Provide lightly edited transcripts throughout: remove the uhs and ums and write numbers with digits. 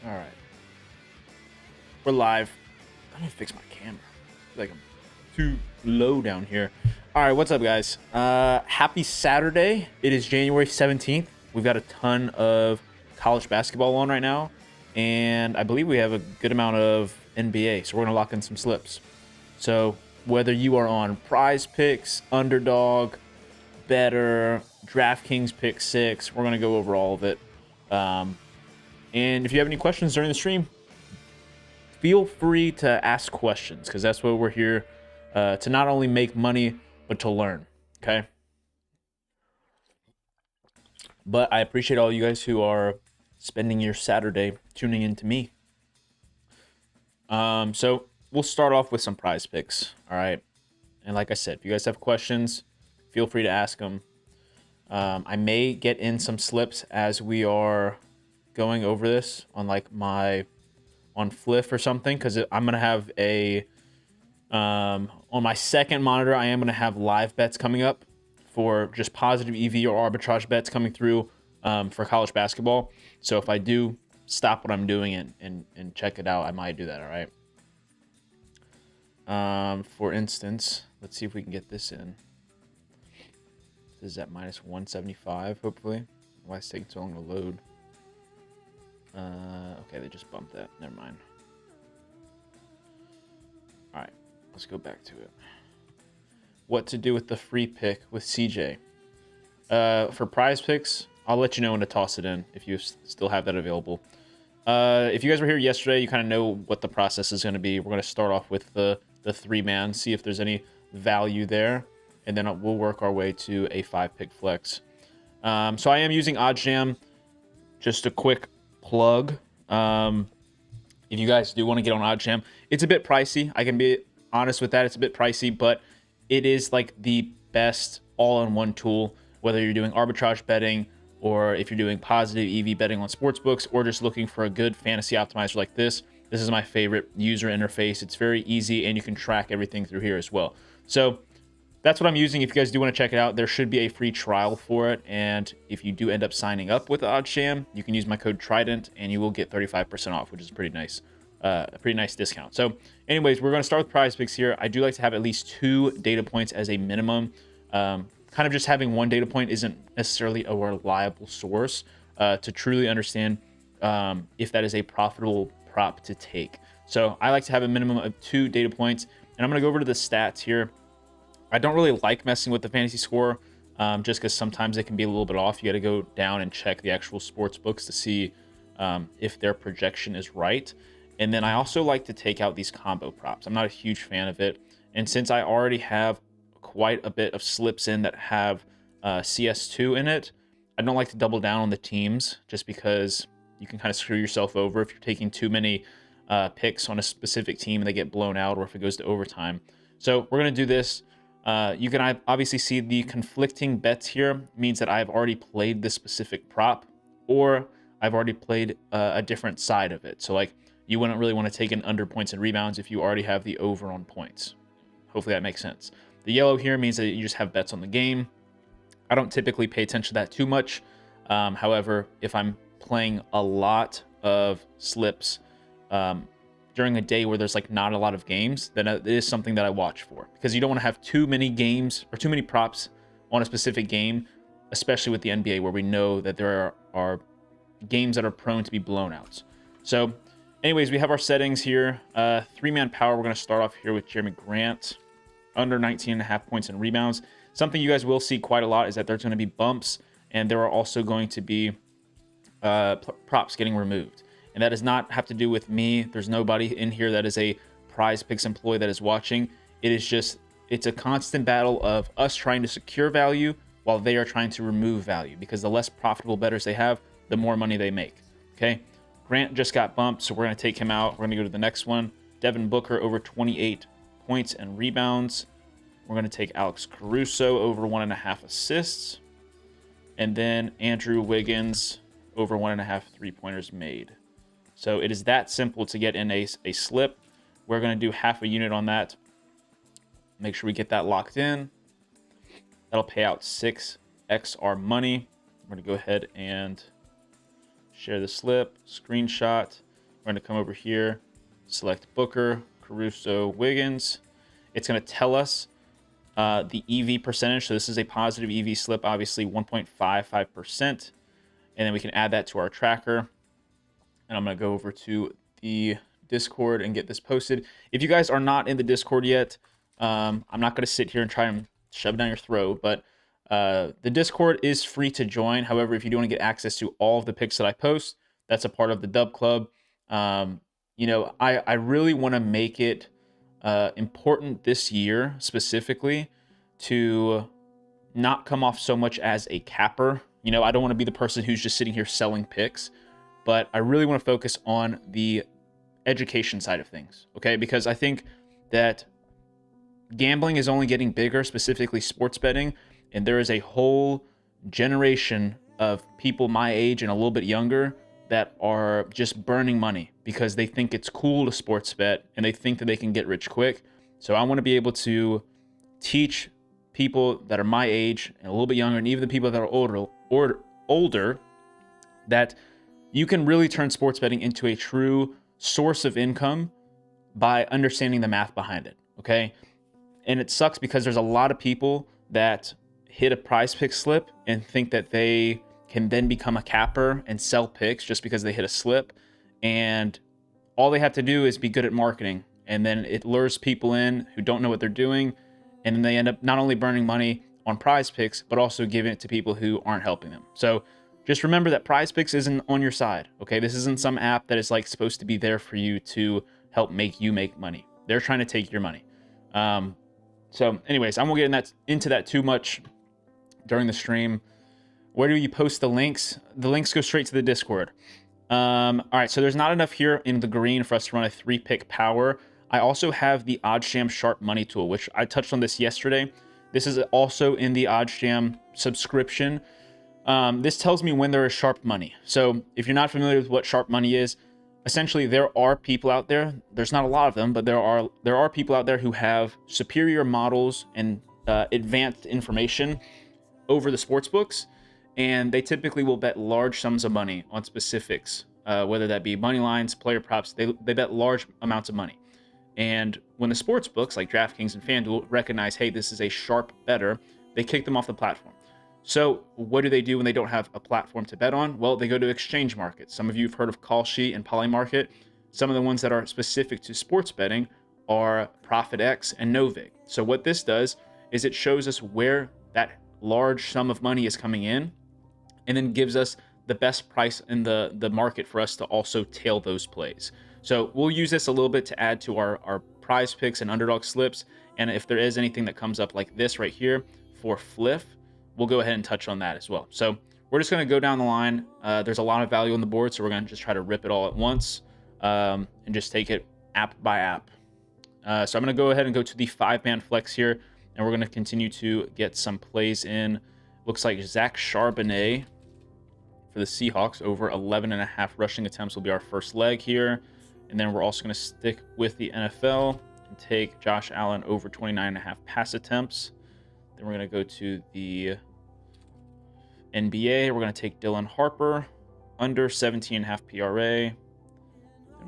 All right, we're live. I need to fix my camera. I feel like I'm too low down here. All right, what's up, guys? Happy Saturday. It is January 17th. We've got a ton of college basketball on right now, and I believe we have a good amount of NBA. So we're gonna lock in some slips. So whether you are on Prize Picks, Underdog, Better, DraftKings Pick Six, we're gonna go over all of it. And if you have any questions during the stream, feel free to ask questions because that's what we're here to not only make money but to learn. Okay. But I appreciate all you guys who are spending your Saturday tuning in to me. So we'll start off with some prize picks. All right. And like I said, if you guys have questions, feel free to ask them. I may get in some slips as we are going over this on like on Fliff or something, because I'm gonna have a on my second monitor. I am gonna have live bets coming up for just positive EV or arbitrage bets coming through for college basketball. So if I do stop what I'm doing and check it out, I might do that. All right. For instance, let's see if we can get this in. This is at minus 175. Hopefully, why is it taking so long to load? Okay, they just bumped that. Never mind. All right, let's go back to it. What to do with the free pick with CJ? For prize picks, I'll let you know when to toss it in if you still have that available. If you guys were here yesterday, you kind of know what the process is going to be. We're going to start off with the 3-man, see if there's any value there, and then we'll work our way to a 5-pick flex. So I am using OddsJam. Just a quick plug. If you guys do want to get on OddsJam, it's a bit pricey. I can be honest with that. It's a bit pricey, but it is like the best all-in-one tool, whether you're doing arbitrage betting or if you're doing positive EV betting on sportsbooks or just looking for a good fantasy optimizer like this. This is my favorite user interface. It's very easy, and you can track everything through here as well. So that's what I'm using. If you guys do want to check it out, there should be a free trial for it. And if you do end up signing up with OddsJam, you can use my code Trident and you will get 35% off, which is a pretty nice discount. So anyways, we're going to start with prize picks here. I do like to have at least 2 data points as a minimum. Kind of just having one data point isn't necessarily a reliable source to truly understand if that is a profitable prop to take. So I like to have a minimum of 2 data points. And I'm going to go over to the stats here. I don't really like messing with the fantasy score just because sometimes it can be a little bit off. You got to go down and check the actual sports books to see if their projection is right. And then I also like to take out these combo props. I'm not a huge fan of it. And since I already have quite a bit of slips in that have CS2 in it, I don't like to double down on the teams just because you can kind of screw yourself over if you're taking too many picks on a specific team and they get blown out, or if it goes to overtime. So we're going to do this. You can obviously see the conflicting bets here means that I've already played this specific prop, or I've already played a different side of it. So like you wouldn't really want to take an under points and rebounds if you already have the over on points. Hopefully that makes sense. The yellow here means that you just have bets on the game. I don't typically pay attention to that too much. However, if I'm playing a lot of slips, during a day where there's like not a lot of games, then it is something that I watch for, because you don't want to have too many games or too many props on a specific game, especially with the NBA where we know that there are games that are prone to be blownouts. So anyways, we have our settings here. 3-man power, we're going to start off here with Jeremy Grant, under 19.5 points and rebounds. Something you guys will see quite a lot is that there's going to be bumps, and there are also going to be props getting removed. And that does not have to do with me. There's nobody in here that is a Prize Picks employee that is watching. It is just, it's a constant battle of us trying to secure value while they are trying to remove value, because the less profitable bettors they have, the more money they make. Okay. Grant just got bumped, so we're going to take him out. We're going to go to the next one. Devin Booker over 28 points and rebounds. We're going to take Alex Caruso over 1.5 assists. And then Andrew Wiggins over 1.5 3-pointers made. So it is that simple to get in a slip. We're going to do half a unit on that. Make sure we get that locked in. That'll pay out 6x our money. I'm going to go ahead and share the slip, screenshot. We're going to come over here, select Booker, Caruso, Wiggins. It's going to tell us the EV percentage. So this is a positive EV slip, obviously 1.55%. And then we can add that to our tracker. And I'm going to go over to the Discord and get this posted. If you guys are not in the Discord yet, I'm not going to sit here and try and shove it down your throat, but the Discord is free to join. However, if you do want to get access to all of the picks that I post, that's a part of the Dub Club. You know, I really want to make it important this year specifically to not come off so much as a capper. You know, I don't want to be the person who's just sitting here selling picks, but I really want to focus on the education side of things, okay? Because I think that gambling is only getting bigger, specifically sports betting, and there is a whole generation of people my age and a little bit younger that are just burning money because they think it's cool to sports bet and they think that they can get rich quick. So I want to be able to teach people that are my age and a little bit younger, and even the people that are older, that you can really turn sports betting into a true source of income by understanding the math behind it, okay? And it sucks because there's a lot of people that hit a prize pick slip and think that they can then become a capper and sell picks just because they hit a slip. And all they have to do is be good at marketing. And then it lures people in who don't know what they're doing. And then they end up not only burning money on prize picks, but also giving it to people who aren't helping them. So just remember that prize picks isn't on your side, okay? This isn't some app that is like supposed to be there for you to help make you make money. They're trying to take your money. So anyways, I won't get into that too much during the stream. Where do you post the links? The links go straight to the Discord. All right, so there's not enough here in the green for us to run a 3-pick power. I also have the OddsJam Sharp Money tool, which I touched on this yesterday. This is also in the OddsJam subscription. This tells me when there is sharp money. So if you're not familiar with what sharp money is, essentially there are people out there, there's not a lot of them, but there are people out there who have superior models and advanced information over the sports books, and they typically will bet large sums of money on specifics, whether that be money lines, player props. They bet large amounts of money. And when the sports books like DraftKings and FanDuel recognize, hey, this is a sharp bettor, they kick them off the platform. So what do they do when they don't have a platform to bet on? Well, they go to exchange markets. Some of you have heard of Kalshi and Polymarket. Some of the ones that are specific to sports betting are ProfitX and Novig. So what this does is it shows us where that large sum of money is coming in, and then gives us the best price in the market for us to also tail those plays. So we'll use this a little bit to add to our prize picks and underdog slips. And if there is anything that comes up like this right here for Fliff, we'll go ahead and touch on that as well. So we're just going to go down the line. There's a lot of value on the board, so we're going to just try to rip it all at once and just take it app by app. So I'm going to go ahead and go to the 5-man flex here, and we're going to continue to get some plays in. Looks like Zach Charbonnet for the Seahawks over 11.5 rushing attempts will be our first leg here. And then we're also going to stick with the NFL and take Josh Allen over 29.5 pass attempts. Then we're going to go to the NBA. We're going to take Dylan Harper under 17.5 PRA. Then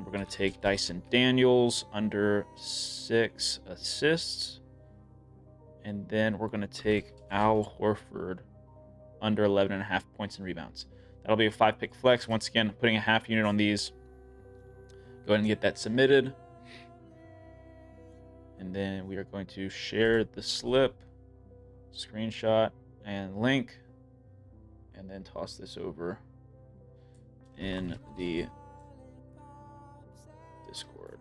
we're going to take Dyson Daniels under 6 assists. And then we're going to take Al Horford under 11.5 points and rebounds. That'll be a 5-pick flex. Once again, putting a half unit on these. Go ahead and get that submitted. And then we are going to share the slip, screenshot, and link, and then toss this over in the Discord.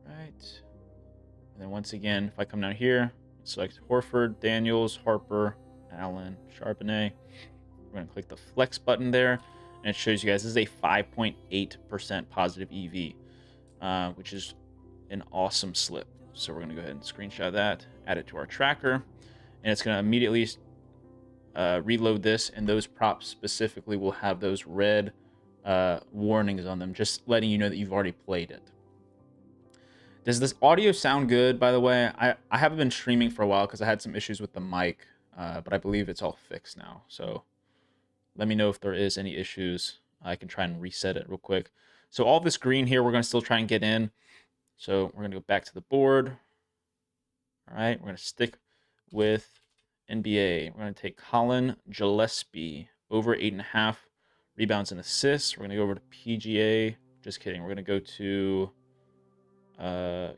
Right. And then once again, if I come down here, select Horford, Daniels, Harper, Allen, Charbonnet. We're going to click the flex button there, and it shows you guys this is a 5.8% positive EV, which is an awesome slip. So we're going to go ahead and screenshot that, add it to our tracker, and it's going to immediately reload this, and those props specifically will have those red warnings on them, just letting you know that you've already played it. Does this audio sound good, by the way? I haven't been streaming for a while because I had some issues with the mic, but I believe it's all fixed now. So let me know if there is any issues I can try and reset it real quick. So all this green here, we're going to still try and get in. So we're going to go back to the board. All right, we're going to stick with NBA. We're going to take Colin Gillespie over 8.5 rebounds and assists. We're going to go over to PGA. Just kidding. We're going to go to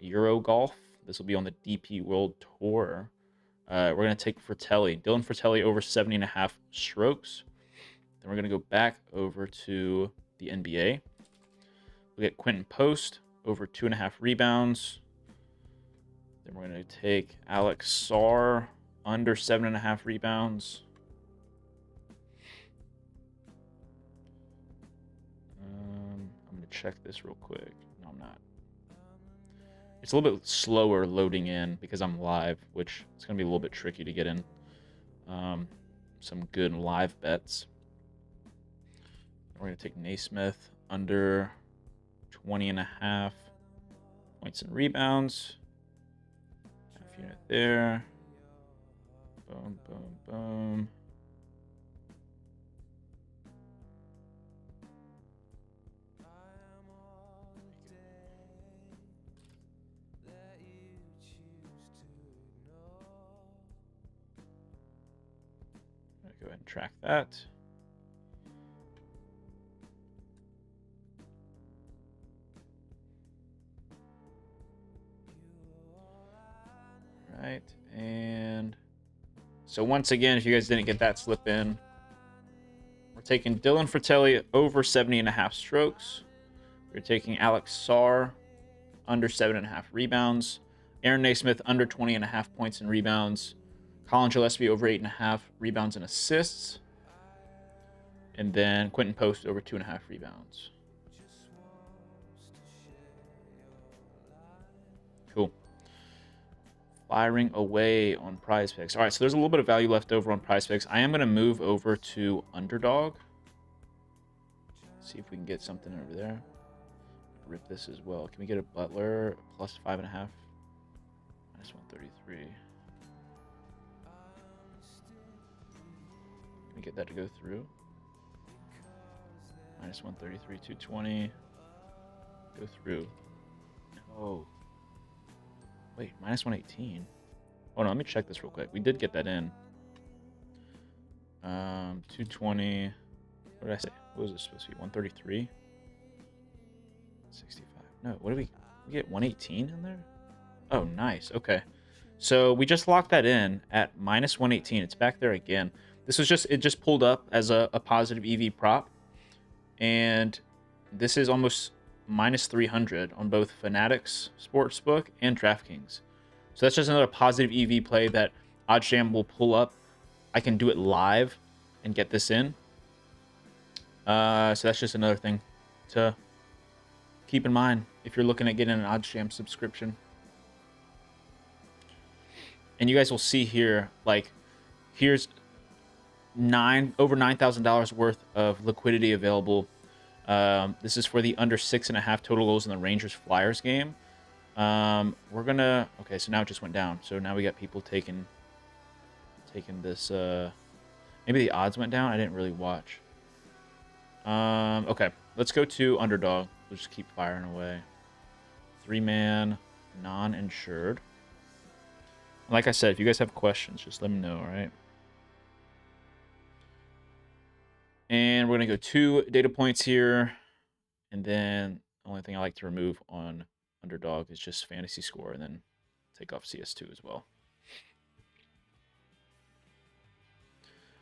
Euro Golf. This will be on the DP World Tour. We're going to take Fratelli. Dylan Fratelli over 70.5 strokes. Then we're going to go back over to the NBA. We'll get Quentin Post over 2.5 rebounds. Then we're going to take Alex Sarr under 7.5 rebounds. I'm going to check this real quick. No, I'm not. It's a little bit slower loading in because I'm live, which it's going to be a little bit tricky to get in some good live bets. We're going to take Naismith under 20.5 points and rebounds. Half unit there. Boom, boom, boom. Go ahead and track that. Right, and so once again, if you guys didn't get that slip in, we're taking Dylan Fratelli over 70.5 strokes. We're taking Alex Sarr under 7.5 rebounds. Aaron Naismith under 20.5 points and rebounds. Colin Gillespie over 8.5 rebounds and assists. And then Quentin Post over 2.5 rebounds. Cool. Firing away on Prize Picks. All right, so there's a little bit of value left over on Prize Picks. I am going to move over to Underdog. See if we can get something over there. Rip this as well. Can we get a Butler plus 5.5? Minus 133. Can we get that to go through? Minus 133, 220. Go through. Oh. Wait, minus 118. Oh no, let me check this real quick. We did get that in. 220. What did I say? What was this supposed to be? 133? 65. No, what did we get? 118 in there? Oh, nice. Okay. So we just locked that in at minus 118. It's back there again. This was just, it just pulled up as a positive EV prop. And this is almost minus 300 on both Fanatics Sportsbook and DraftKings. So that's just another positive EV play that OddsJam will pull up. I can do it live and get this in. So that's just another thing to keep in mind if you're looking at getting an OddsJam subscription. And you guys will see here, like, here's over $9,000 worth of liquidity available. This is for the under 6.5 total goals in the Rangers Flyers game. We're gonna, okay, so now it just went down. So now we got people taking this, maybe the odds went down. I didn't really watch. Okay, let's go to Underdog. We'll just keep firing away. 3-man, non-insured. Like I said, if you guys have questions, just let me know, all right? And we're going to go 2 data points here. And then the only thing I like to remove on Underdog is just fantasy score, and then take off CS2 as well.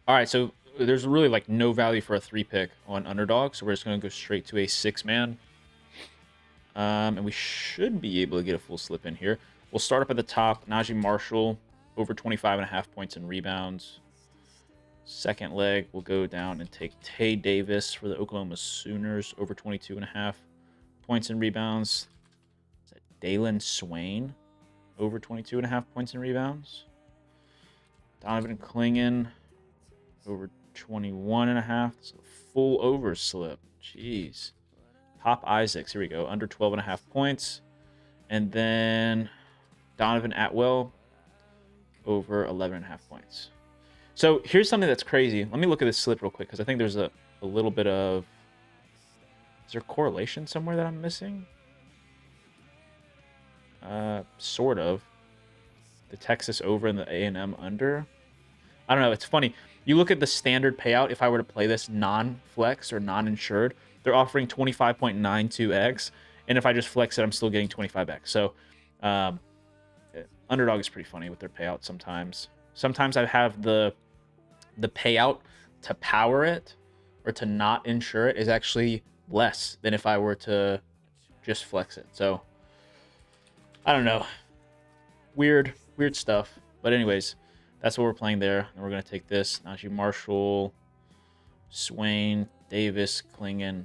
All right, so there's really like no value for a 3-pick on Underdog, so we're just going to go straight to a 6-man. And we should be able to get a full slip in here. We'll start up at the top. Najee Marshall, over 25.5 points and rebounds. Second leg, we'll go down and take Tay Davis for the Oklahoma Sooners, over 22.5 points and rebounds. Is that Dalen Swain, over 22.5 points and rebounds? Donovan Clingan, over 21.5. It's a full overslip. Jeez. Pop Isaacs, here we go, under 12.5 points. And then Donovan Atwell, over 11.5 points. So here's something that's crazy. Let me look at this slip real quick, because I think there's a little bit of Is there correlation somewhere that I'm missing? Sort of. The Texas over and the A&M under. I don't know. It's funny. You look at the standard payout. If I were to play this non-flex or non-insured, they're offering 25.92x. And if I just flex it, I'm still getting 25x. So underdog is pretty funny with their payout sometimes. Sometimes I have the payout to power it or to not insure it is actually less than if I were to just flex it. So I don't know. Weird stuff. But anyways, that's what we're playing there. And we're going to take this. Najee Marshall, Swain, Davis, Klingon,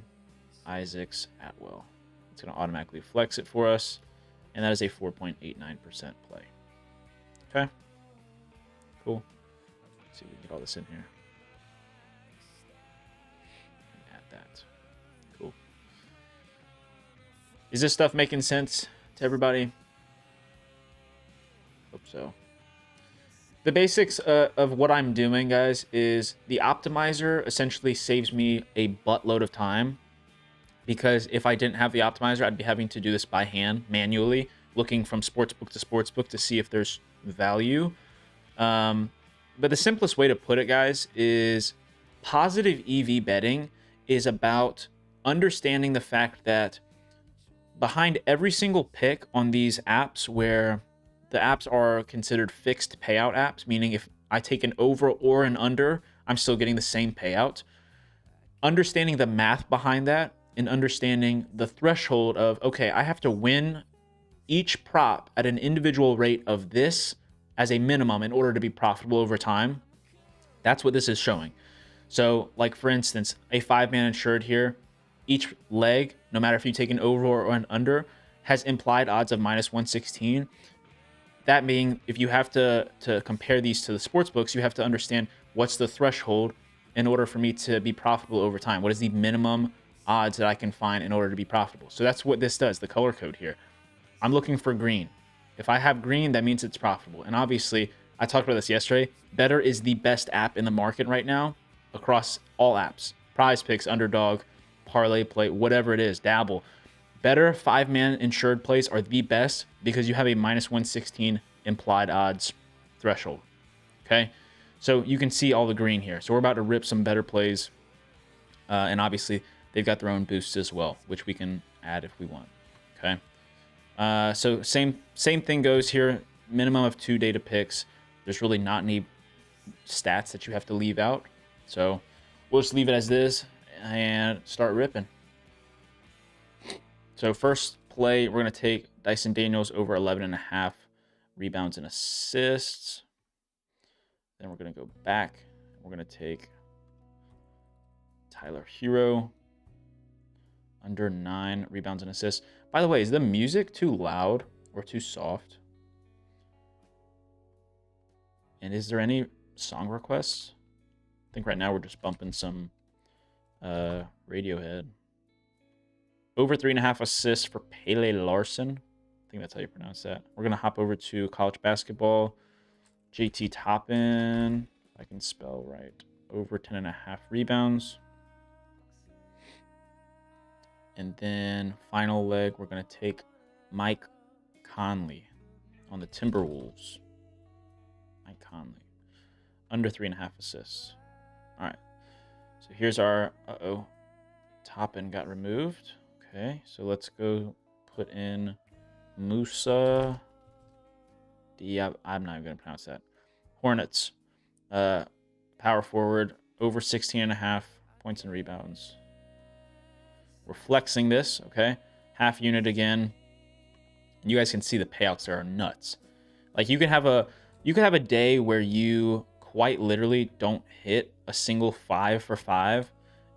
Isaacs, Atwell. It's going to automatically flex it for us. And that is a 4.89% play. Okay. Cool. Let's see if we can get all this in here. Add that. Cool. Is this stuff making sense to everybody? Hope so. The basics of what I'm doing, guys, is the optimizer essentially saves me a buttload of time, because if I didn't have the optimizer, I'd be having to do this by hand, manually, looking from sportsbook to sportsbook to see if there's value. But the simplest way to put it, guys, is positive EV betting is about understanding the fact that behind every single pick on these apps, where the apps are considered fixed payout apps, meaning if I take an over or an under, I'm still getting the same payout. Understanding the math behind that and understanding the threshold of, okay, I have to win each prop at an individual rate of this as a minimum in order to be profitable over time. That's what this is showing. So, like, for instance, a 5-man insured here, each leg, no matter if you take an over or an under, has implied odds of -116. That being, if you have to compare these to the sports books, you have to understand what's the threshold in order for me to be profitable over time. What is the minimum odds that I can find in order to be profitable? So that's what this does, the color code here. I'm looking for green. If I have green, that means it's profitable. And obviously, I talked about this yesterday, Betr is the best app in the market right now across all apps. Prize Picks, Underdog, Parlay Play, whatever it is, Dabble. Betr 5-man insured plays are the best because you have a -116 implied odds threshold. Okay, so you can see all the green here. So we're about to rip some Betr plays, and obviously they've got their own boosts as well, which we can add if we want. Okay, so same thing goes here. Minimum of 2 data picks. There's really not any stats that you have to leave out, so we'll just leave it as this and start ripping. So first play, we're going to take Dyson Daniels over 11.5 rebounds and assists. Then we're going to go back. We're going to take Tyler Hero under 9 rebounds and assists. By the way, is the music too loud or too soft? And is there any song requests? I think right now we're just bumping some Radiohead. Over 3.5 assists for Pele Larson. I think that's how you pronounce that. We're going to hop over to college basketball. JT Toppin, if I can spell right. Over 10.5 rebounds. And then final leg, we're going to take Mike Conley on the Timberwolves. Mike Conley. Under 3.5 assists. All right. So here's our... Toppin got removed. Okay, so let's go put in Musa. I'm not even going to pronounce that. Hornets. Power forward. Over 16.5 points and rebounds. We're flexing this, okay? Half unit again. And you guys can see the payouts there are nuts. Like, you can have a day where you quite literally don't hit a single 5 for 5.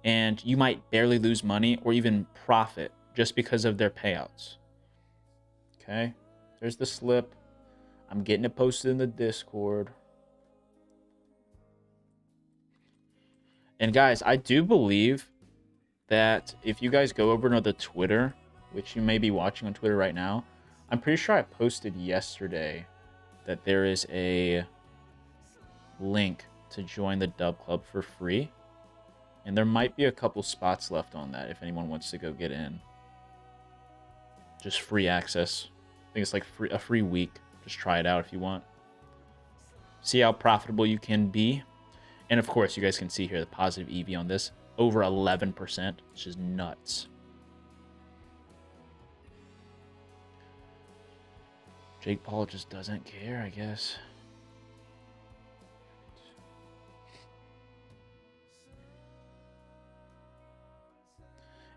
And you might barely lose money or even profit just because of their payouts. Okay, there's the slip. I'm getting it posted in the Discord. And guys, I do believe that if you guys go over to the Twitter, which you may be watching on Twitter right now, I'm pretty sure I posted yesterday that there is a link to join the Dub Club for free. And there might be a couple spots left on that if anyone wants to go get in. Just free access. I think it's like a free week. Just try it out if you want. See how profitable you can be. And of course, you guys can see here the positive EV on this. Over 11%, which is nuts. Jake Paul just doesn't care, I guess.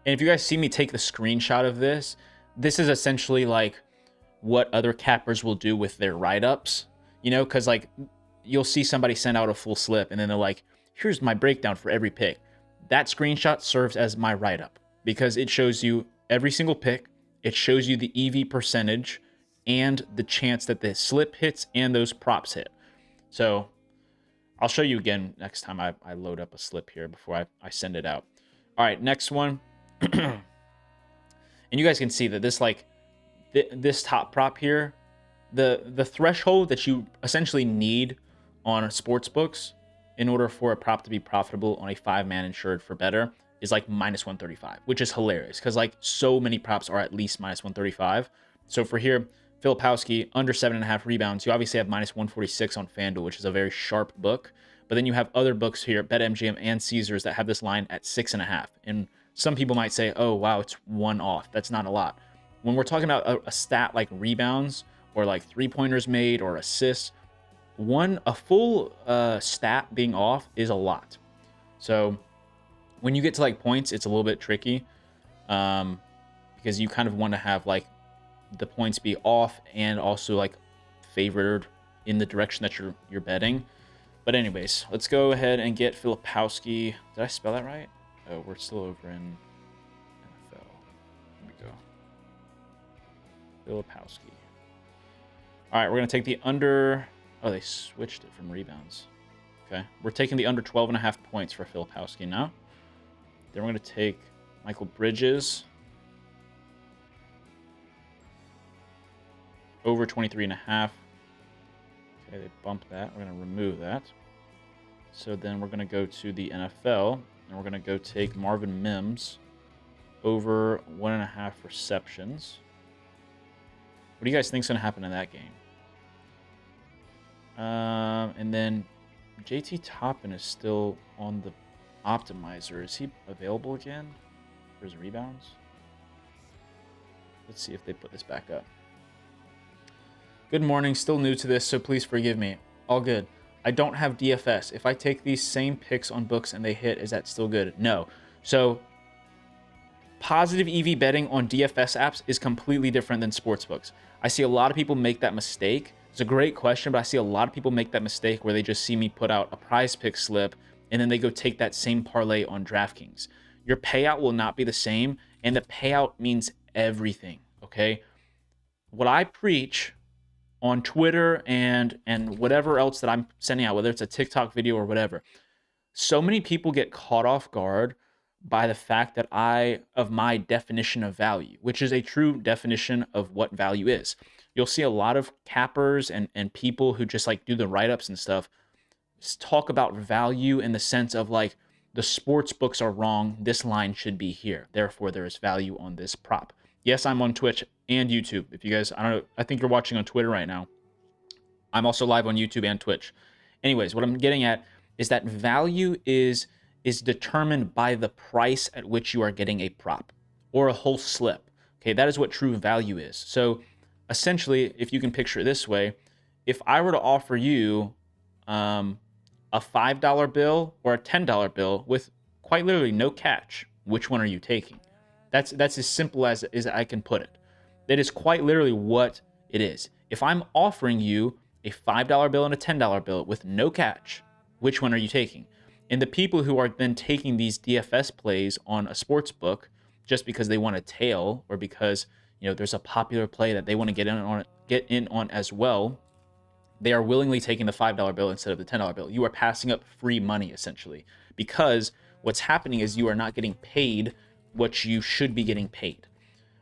And if you guys see me take the screenshot of this, this is essentially like what other cappers will do with their write-ups. You know, because like you'll see somebody send out a full slip and then they're like, here's my breakdown for every pick. That screenshot serves as my write-up because it shows you every single pick. It shows you the EV percentage and the chance that the slip hits and those props hit. So I'll show you again next time I load up a slip here before I send it out. All right, next one. And you guys can see that this like this top prop here, the threshold that you essentially need on sports books in order for a prop to be profitable on a 5-man insured for better is like -135, which is hilarious because like so many props are at least -135. So for here, Filipowski under 7.5 rebounds, you obviously have -146 on FanDuel, which is a very sharp book. But then you have other books here, BetMGM and Caesars, that have this line at 6.5. And some people might say, oh, wow, it's 1 off. That's not a lot. When we're talking about a stat like rebounds or like 3-pointers made or assists, a full stat being off is a lot. So when you get to like points, it's a little bit tricky because you kind of want to have like the points be off and also like favored in the direction that you're betting. But anyways, let's go ahead and get Filipowski. Did I spell that right? Oh, we're still over in NFL. Here we go. Filipowski. All right, we're going to take the under. Oh, they switched it from rebounds. Okay, we're taking the under 12.5 points for Filipowski now. Then we're going to take Michael Bridges. Over 23.5. Okay, they bumped that. We're going to remove that. So then we're going to go to the NFL, and we're going to go take Marvin Mims over 1.5 receptions. What do you guys think is going to happen in that game? And then JT Toppin is still on the optimizer. Is he available again for his rebounds? Let's see if they put this back up. Good morning. Still new to this, so please forgive me. All good. I don't have DFS. If I take these same picks on books and they hit, is that still good? No. So positive EV betting on DFS apps is completely different than sportsbooks. I see a lot of people make that mistake. It's a great question, but I see a lot of people make that mistake where they just see me put out a prize pick slip and then they go take that same parlay on DraftKings. Your payout will not be the same, and the payout means everything, okay? What I preach on Twitter and whatever else that I'm sending out, whether it's a TikTok video or whatever, so many people get caught off guard by the fact that of my definition of value, which is a true definition of what value is. You'll see a lot of cappers and people who just like do the write-ups and stuff talk about value in the sense of like, the sports books are wrong, this line should be here, therefore there is value on this prop. Yes, I'm on Twitch and YouTube. If you guys, I think you're watching on Twitter right now. I'm also live on YouTube and Twitch. Anyways, what I'm getting at is that value is determined by the price at which you are getting a prop or a whole slip. Okay, that is what true value is. So essentially, if you can picture it this way, if I were to offer you a $5 bill or a $10 bill with quite literally no catch, which one are you taking? That's as simple as I can put it. That is quite literally what it is. If I'm offering you a $5 bill and a $10 bill with no catch, which one are you taking? And the people who are then taking these DFS plays on a sports book just because they want a tail or because there's a popular play that they want to get in on as well, they are willingly taking the $5 bill instead of the $10 bill. You are passing up free money essentially because what's happening is you are not getting paid what you should be getting paid.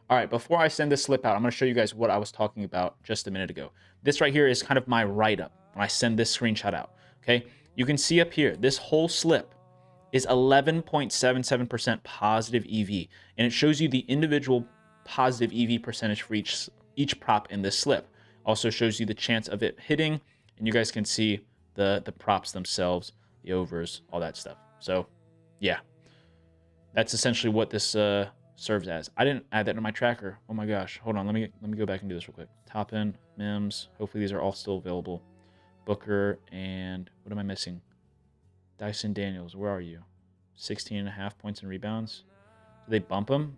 All right, before I send this slip out, I'm going to show you guys what I was talking about just a minute ago. This right here is kind of my write-up when I send this screenshot out, okay? You can see up here, this whole slip is 11.77% positive EV, and it shows you the individual positive EV percentage for each prop in this slip. Also shows you the chance of it hitting, and you guys can see the props themselves, the overs, all that stuff. So yeah, that's essentially what this serves as. I didn't add that to my tracker. Oh my gosh, hold on, let me go back and do this real quick. Top end, Mims, hopefully these are all still available. Booker, and what am I missing? Dyson Daniels, where are you? 16.5 points and rebounds. Do they bump him?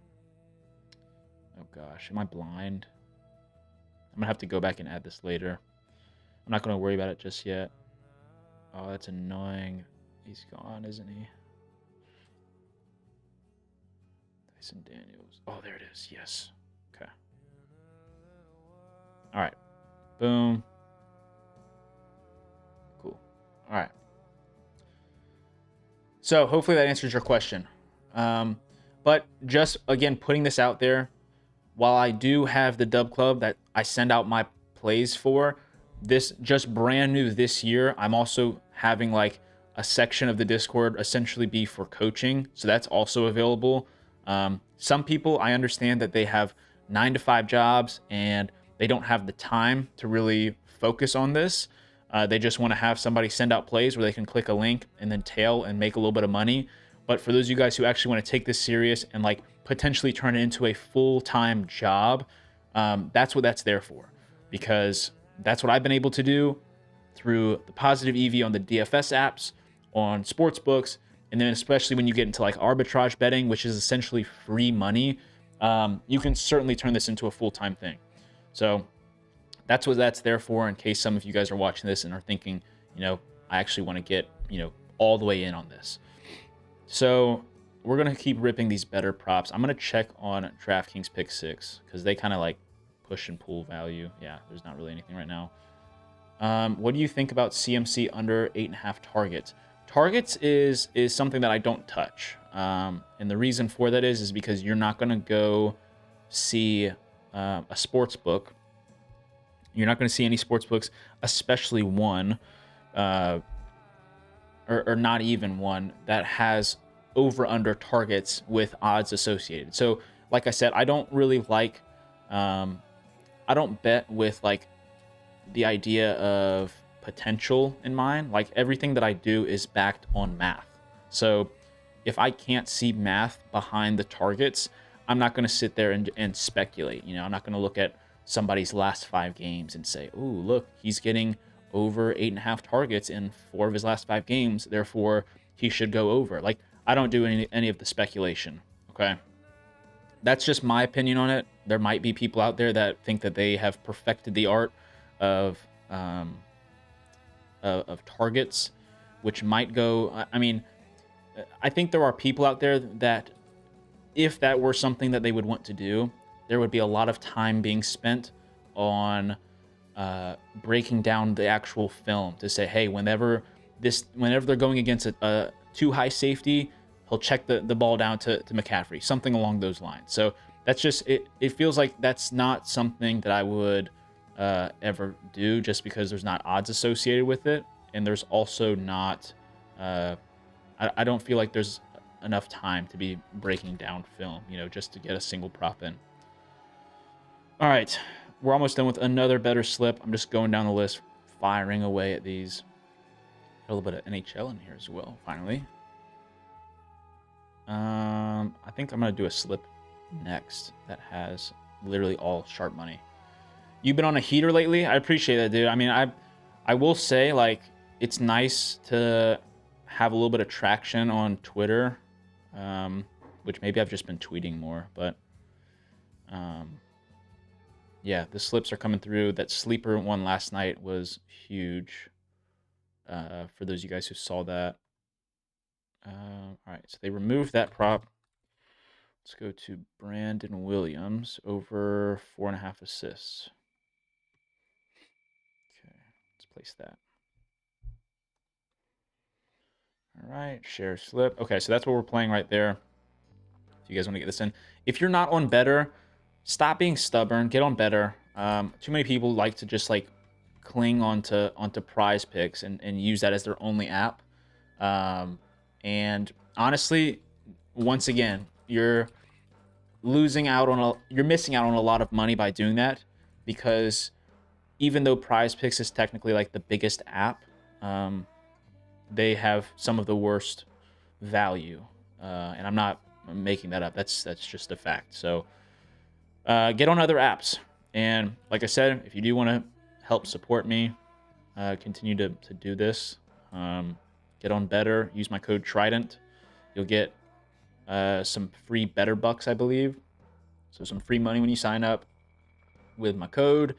Oh gosh, am I blind? I'm gonna have to go back and add this later. I'm not gonna worry about it just yet. Oh, that's annoying. He's gone, isn't he? Dyson Daniels. Oh, there it is. Yes. Okay. All right. Boom. Cool. All right. So hopefully that answers your question. But just, again, putting this out there, while I do have the Dub Club that I send out my plays for, this just brand new this year, I'm also having like a section of the Discord essentially be for coaching. So that's also available. Some people, I understand that they have 9-to-5 jobs and they don't have the time to really focus on this. They just want to have somebody send out plays where they can click a link and then tail and make a little bit of money. But for those of you guys who actually want to take this serious and like potentially turn it into a full-time job, that's what that's there for. Because that's what I've been able to do through the positive EV on the DFS apps, on sports books, and then especially when you get into like arbitrage betting, which is essentially free money, you can certainly turn this into a full-time thing. So that's what that's there for, in case some of you guys are watching this and are thinking, you know, I actually want to get, you know, all the way in on this. So we're going to keep ripping these better props. I'm going to check on DraftKings Pick 6 because they kind of like push and pull value. Yeah, there's not really anything right now. What do you think about CMC under 8.5 targets? Targets is something that I don't touch. And the reason for that is because you're not going to go see a sports book. You're not going to see any sports books, especially one, or not even one, that has over-under targets with odds associated. So, like I said, I don't really like, I don't bet with, like, the idea of potential in mind. Like, everything that I do is backed on math. So, if I can't see math behind the targets, I'm not going to sit there and speculate. You know, I'm not going to look at somebody's last 5 games and say, "Oh, look, he's getting over 8.5 targets in 4 of his last 5 games. Therefore, he should go over." Like, I don't do any of the speculation. Okay, that's just my opinion on it. There might be people out there that think that they have perfected the art of targets, which might go. I mean, I think there are people out there that, if that were something that they would want to do, there would be a lot of time being spent on breaking down the actual film to say, hey, whenever they're going against a too high safety, he'll check the ball down to McCaffrey, something along those lines. So that's just, it feels like that's not something that I would ever do, just because there's not odds associated with it. And there's also not, I don't feel like there's enough time to be breaking down film, you know, just to get a single prop in. All right, we're almost done with another better slip. I'm just going down the list, firing away at these. A little bit of NHL in here as well, finally. I think I'm going to do a slip next that has literally all sharp money. You've been on a heater lately? I appreciate that, dude. I mean, I will say, like, it's nice to have a little bit of traction on Twitter, which maybe I've just been tweeting more, but yeah, the slips are coming through. That sleeper one last night was huge. For those of you guys who saw that. All right, so they removed that prop. Let's go to Brandon Williams over 4.5 assists. Okay, let's place that. All right, share slip. Okay, so that's what we're playing right there. If you guys want to get this in. If you're not on Better, stop being stubborn. Get on Better. Too many people like to just like cling onto Prize Picks and use that as their only app. And honestly, once again, you're missing out on a lot of money by doing that, because even though Prize Picks is technically like the biggest app, they have some of the worst value, and I'm not making that up. That's just a fact. So get on other apps, and like I said, if you do want to help support me, continue to do this, get on Better. Use my code Trident. You'll get some free Better Bucks, I believe. So some free money when you sign up with my code.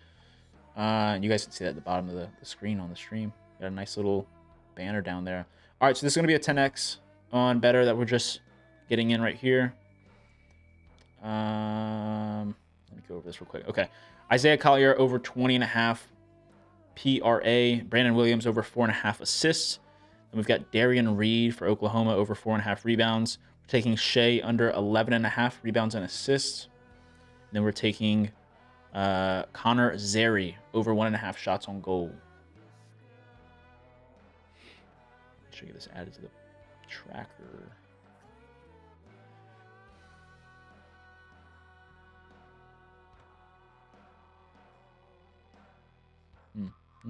You guys can see that at the bottom of the screen on the stream. Got a nice little banner down there. All right, so this is going to be a 10x on Better that we're just getting in right here. Let me go over this real quick. Okay. Isaiah Collier over 20.5 PRA. Brandon Williams over 4.5 assists. Then we've got Darian Reed for Oklahoma over 4.5 rebounds. We're taking Shea under 11.5 rebounds and assists. Then we're taking Connor Zeri over 1.5 shots on goal. Make sure you get this added to the tracker.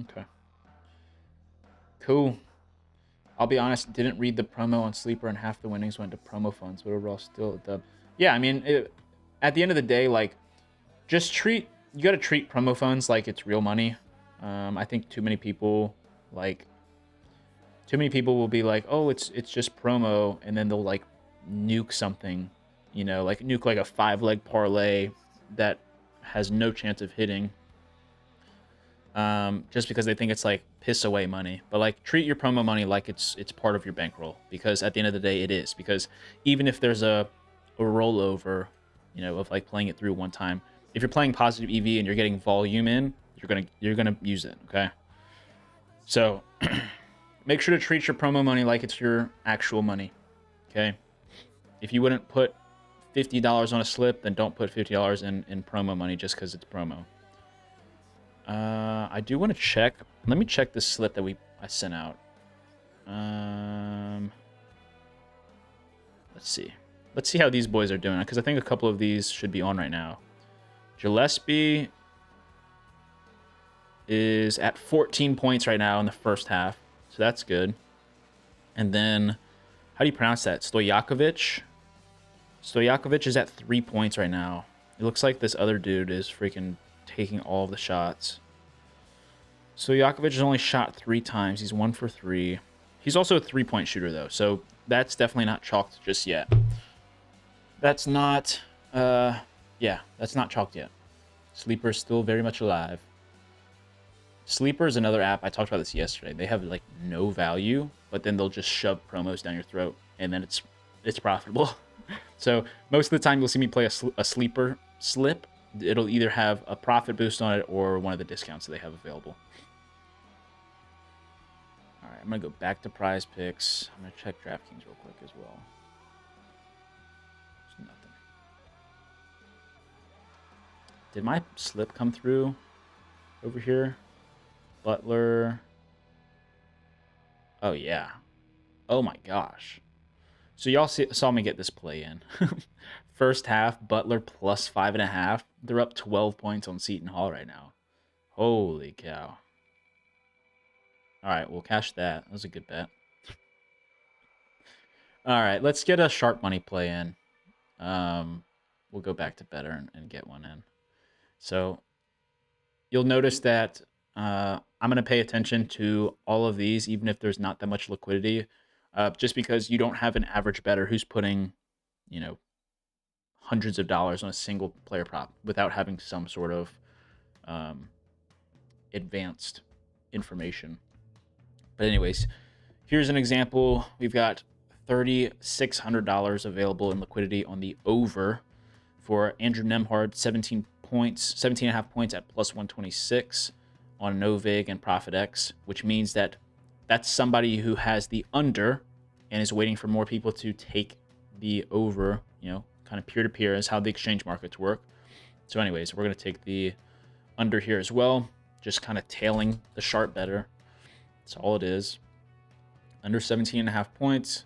Okay. Cool. I'll be honest, didn't read the promo on Sleeper, and half the winnings went to promo funds, but overall still a dub. Yeah, I mean, at the end of the day, like, you got to treat promo funds like it's real money. I think too many people will be like, oh, it's just promo, and then they'll like nuke something, like nuke like a 5-leg parlay that has no chance of hitting, just because they think it's like piss away money. But like, treat your promo money like it's part of your bankroll, because at the end of the day it is. Because even if there's a rollover, of like playing it through one time, if you're playing positive EV and you're getting volume in, you're gonna use it. Okay, so make sure to treat your promo money like it's your actual money. Okay, if you wouldn't put $50 on a slip, then don't put $50 in promo money just because it's promo. I do want to check. Let me check this slip that I sent out. Let's see. Let's see how these boys are doing, because I think a couple of these should be on right now. Gillespie is at 14 points right now in the first half, so that's good. And then, how do you pronounce that? Stojakovic? Stojakovic is at 3 points right now. It looks like this other dude is freaking taking all of the shots. Stojakovic has only shot 3 times. He's 1 for 3. He's also a 3-point shooter, though, so that's definitely not chalked just yet. That's not, that's not chalked yet. Sleeper's still very much alive. Sleeper is another app. I talked about this yesterday. They have like no value, but then they'll just shove promos down your throat, and then it's profitable. So most of the time you'll see me play a Sleeper slip. It'll either have a profit boost on it or one of the discounts that they have available. All right, I'm going to go back to Prize Picks. I'm going to check DraftKings real quick as well. There's nothing. Did my slip come through over here? Butler. Oh, yeah. Oh, my gosh. So y'all saw me get this play in. First half, Butler plus 5.5. They're up 12 points on Seton Hall right now. Holy cow. All right, we'll cash that. That was a good bet. All right, let's get a sharp money play in. We'll go back to Better and get one in. So you'll notice that I'm going to pay attention to all of these, even if there's not that much liquidity, just because you don't have an average bettor who's putting, hundreds of dollars on a single player prop without having some sort of advanced information. But anyways, here's an example. We've got $3,600 available in liquidity on the over for Andrew Nembhard, 17.5 points at plus 126 on Novig and ProfitX, which means that that's somebody who has the under and is waiting for more people to take the over, kind of peer-to-peer is how the exchange markets work. So anyways, we're going to take the under here as well, just kind of tailing the sharp bettor. That's all it is. Under 17.5 points.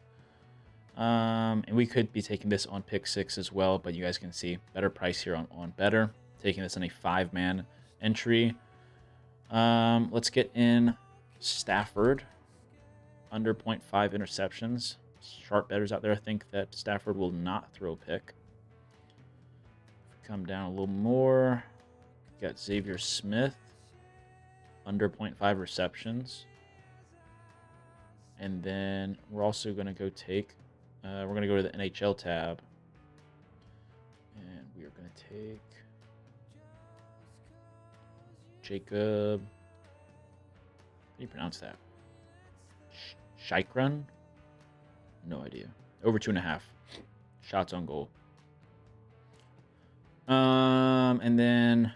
And we could be taking this on pick 6 as well, but you guys can see better price here on better. Taking this in a 5-man entry. Let's get in Stafford. Under 0.5 interceptions. Sharp bettors out there think that Stafford will not throw a pick. Come down a little more. Got Xavier Smith. Under 0.5 receptions. And then we're also going to go take... we're going to go to the NHL tab. And we are going to take... Jacob... How do you pronounce that? Shikron? No idea. Over 2.5 shots on goal. And then...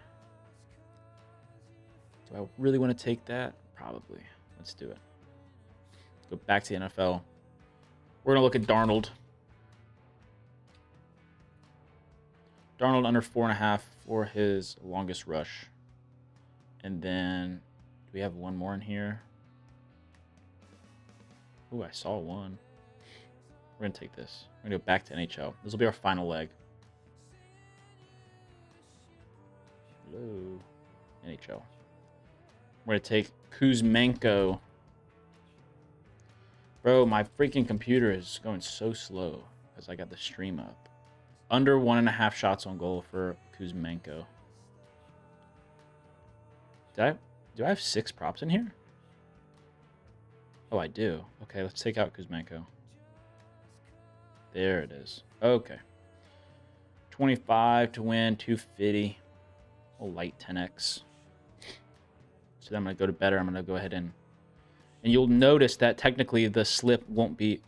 Do I really want to take that? Probably. Let's do it. Go back to the NFL. We're going to look at Darnold. Darnold under 4.5 for his longest rush. And then, do we have one more in here? Ooh, I saw one. We're going to take this. We're going to go back to NHL. This will be our final leg. Hello. NHL. We're going to take Kuzmenko. Bro, my freaking computer is going so slow because I got the stream up. Under 1.5 shots on goal for Kuzmenko. Do I have 6 props in here? Oh, I do. Okay, let's take out Kuzmenko. There it is. Okay. 25 to win, 250. Oh, light 10x. So then I'm going to go to better. I'm going to go ahead and you'll notice that technically the slip won't be...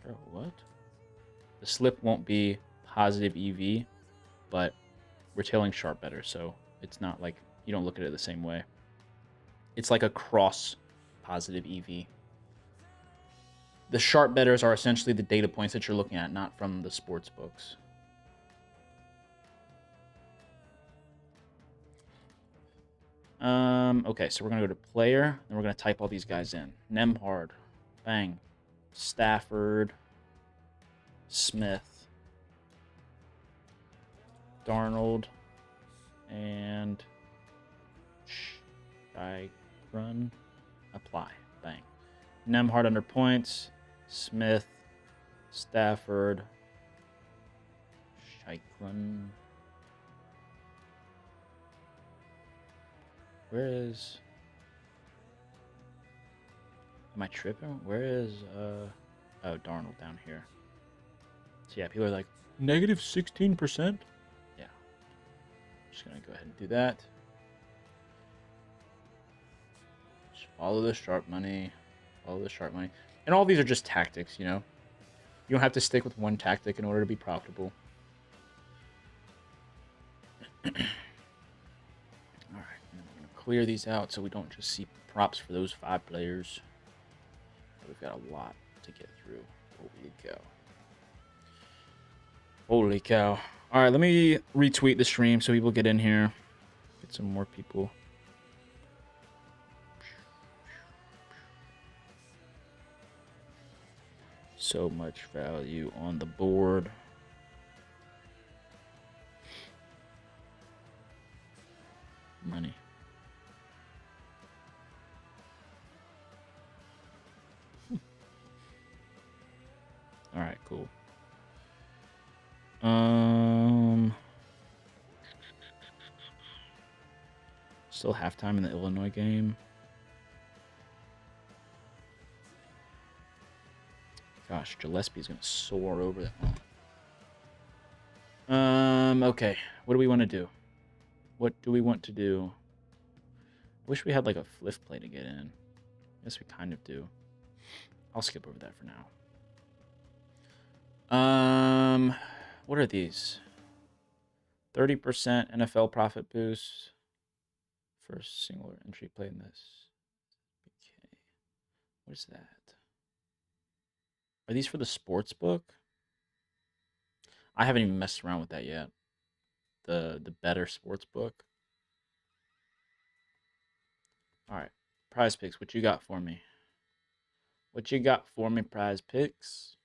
Bro, what? The slip won't be positive EV, but we're tailing sharp better, so it's not like you don't look at it the same way. It's like a cross positive EV. The sharp betters are essentially the data points that you're looking at, not from the sports books. Okay, so we're going to go to player, and we're going to type all these guys in. Nembhard, bang, Stafford, Smith, Darnold, and Run, apply, bang. Nembhard under points, Smith, Stafford, Shikron. Where is... Am I tripping? Where is, oh, Darnold down here. So yeah, people are like, negative 16%? Yeah. Just gonna go ahead and do that. Just follow the sharp money. Follow the sharp money. And all these are just tactics, you know? You don't have to stick with one tactic in order to be profitable. Clear these out so we don't just see props for those 5 players. We've got a lot to get through. Holy cow. Holy cow. All right, let me retweet the stream so people get in here. Get some more people. So much value on the board. Money. All right, cool. Still halftime in the Illinois game. Gosh, Gillespie's gonna soar over that one. Okay. What do we want to do? What do we want to do? I wish we had like a flip play to get in. Yes, we kind of do. I'll skip over that for now. What are these? 30% NFL profit boost. First single entry play in this. Okay. What is that? Are these for the sports book? I haven't even messed around with that yet. The better sports book. All right. Prize picks, what you got for me? What you got for me, prize picks?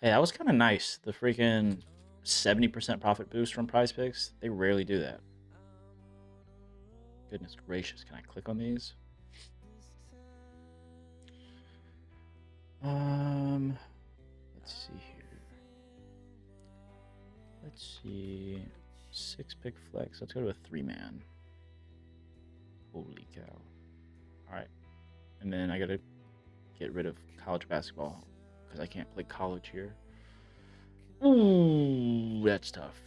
Hey, that was kind of nice. The freaking 70% profit boost from Prize Picks. They rarely do that. Goodness gracious. Can I click on these? Let's see here. Let's see. 6-pick flex. Let's go to a 3-man. Holy cow. Alright. And then I gotta get rid of college basketball because I can't play college here. Ooh, that's tough.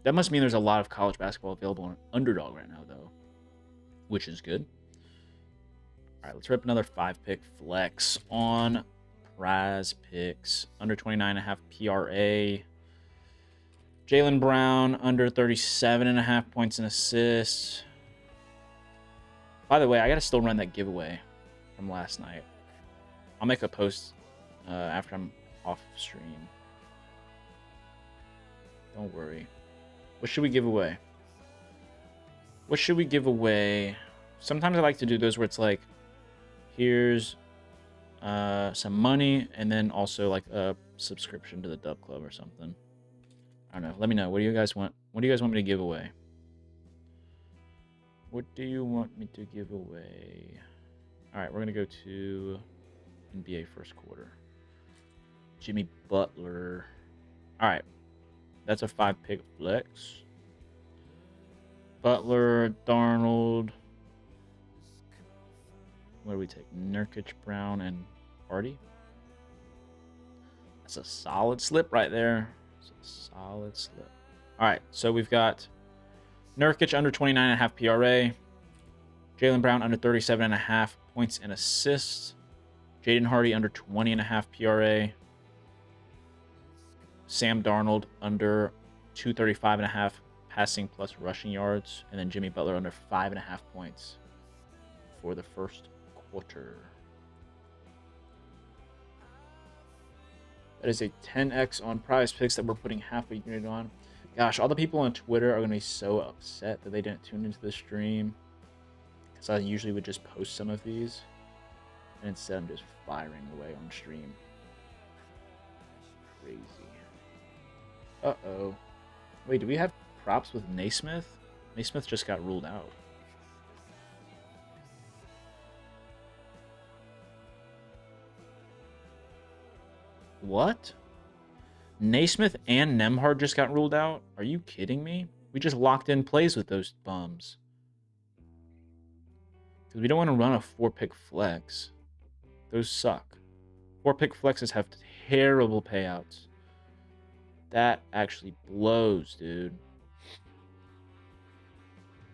That must mean there's a lot of college basketball available on Underdog right now, though, which is good. All right, let's rip another 5-pick flex on Prize Picks. Under 29.5 PRA. Jaylen Brown, under 37.5 points and assists. By the way, I got to still run that giveaway from last night. I'll make a post after I'm off stream. Don't worry. What should we give away? What should we give away? Sometimes I like to do those where it's like, here's some money and then also like a subscription to the Dub Club or something. I don't know. Let me know. What do you guys want? What do you guys want me to give away? What do you want me to give away? All right, we're going to go to NBA first quarter. Jimmy Butler. All right. That's a 5-pick flex. Butler, Darnold. What do we take? Nurkic, Brown, and Hardy. That's a solid slip right there. That's a solid slip. All right, so we've got Nurkic under 29.5 PRA. Jaylen Brown under 37.5 points and assists. Jaden Hardy under 20.5 PRA. Sam Darnold under 235.5 passing plus rushing yards. And then Jimmy Butler under 5.5 points for the first quarter. That is a 10x on Prize Picks that we're putting half a unit on. Gosh, all the people on Twitter are going to be so upset that they didn't tune into the stream. Because I usually would just post some of these. And instead I'm just firing away on stream. Crazy. Uh-oh. Wait, do we have props with Naismith? Naismith just got ruled out. What? Naismith and Nemhard just got ruled out? Are you kidding me? We just locked in plays with those bums. Because we don't want to run a 4-pick flex. Those suck. 4-pick flexes have terrible payouts. That actually blows, dude.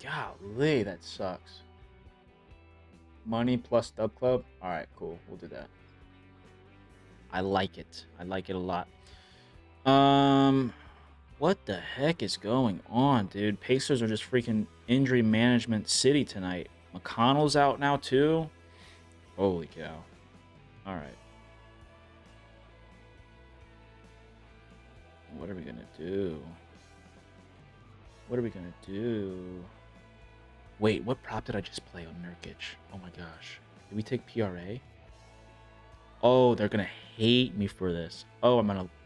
Golly, that sucks. Money plus Dub Club? Alright, cool. We'll do that. I like it. I like it a lot. What the heck is going on, dude? Pacers are just freaking injury management city tonight. McConnell's out now, too? Holy cow. Alright. What are we gonna do? What are we gonna do? Wait, what prop did I just play on Nurkic? Oh my gosh. Did we take PRA? Oh, they're gonna hate me for this. Oh,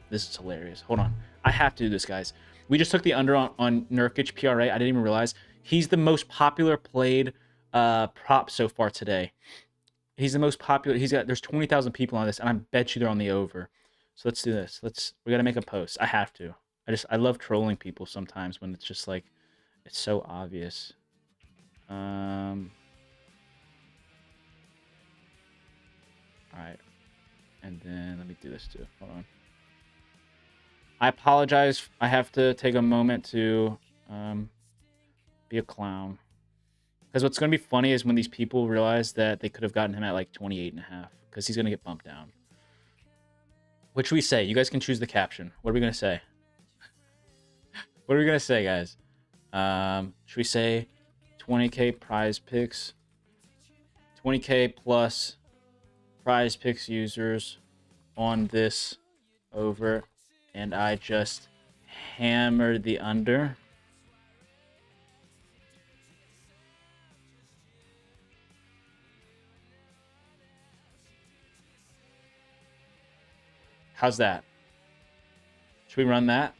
this is hilarious. Hold on. I have to do this, guys. We just took the under on Nurkic PRA. I didn't even realize. He's the most popular played prop so far today. He's the most popular. There's 20,000 people on this, and I bet you they're on the over. So let's do this. We gotta make a post. I have to. I love trolling people sometimes when it's just like, it's so obvious. All right. And then let me do this too. Hold on. I apologize. I have to take a moment to be a clown. Because what's going to be funny is when these people realize that they could have gotten him at like 28.5. Because he's going to get bumped down. What should we say? You guys can choose the caption. What are we going to say? What are we going to say, guys? Should we say 20K Prize Picks? 20K plus Prize Picks users on this over, and I just hammered the under. How's that? Should we run that?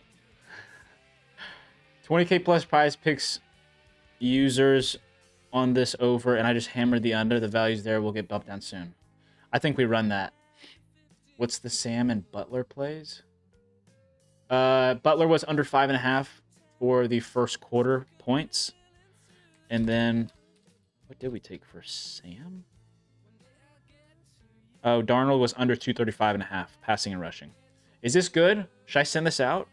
20K plus prize picks users on this over, and I just hammered the under. The values there will get bumped down soon. I think we run that. What's the Sam and Butler plays? Butler was under 5.5 for the first quarter points. And then, what did we take for Sam? Oh, Darnold was under 235.5 passing and rushing. Is this good? Should I send this out?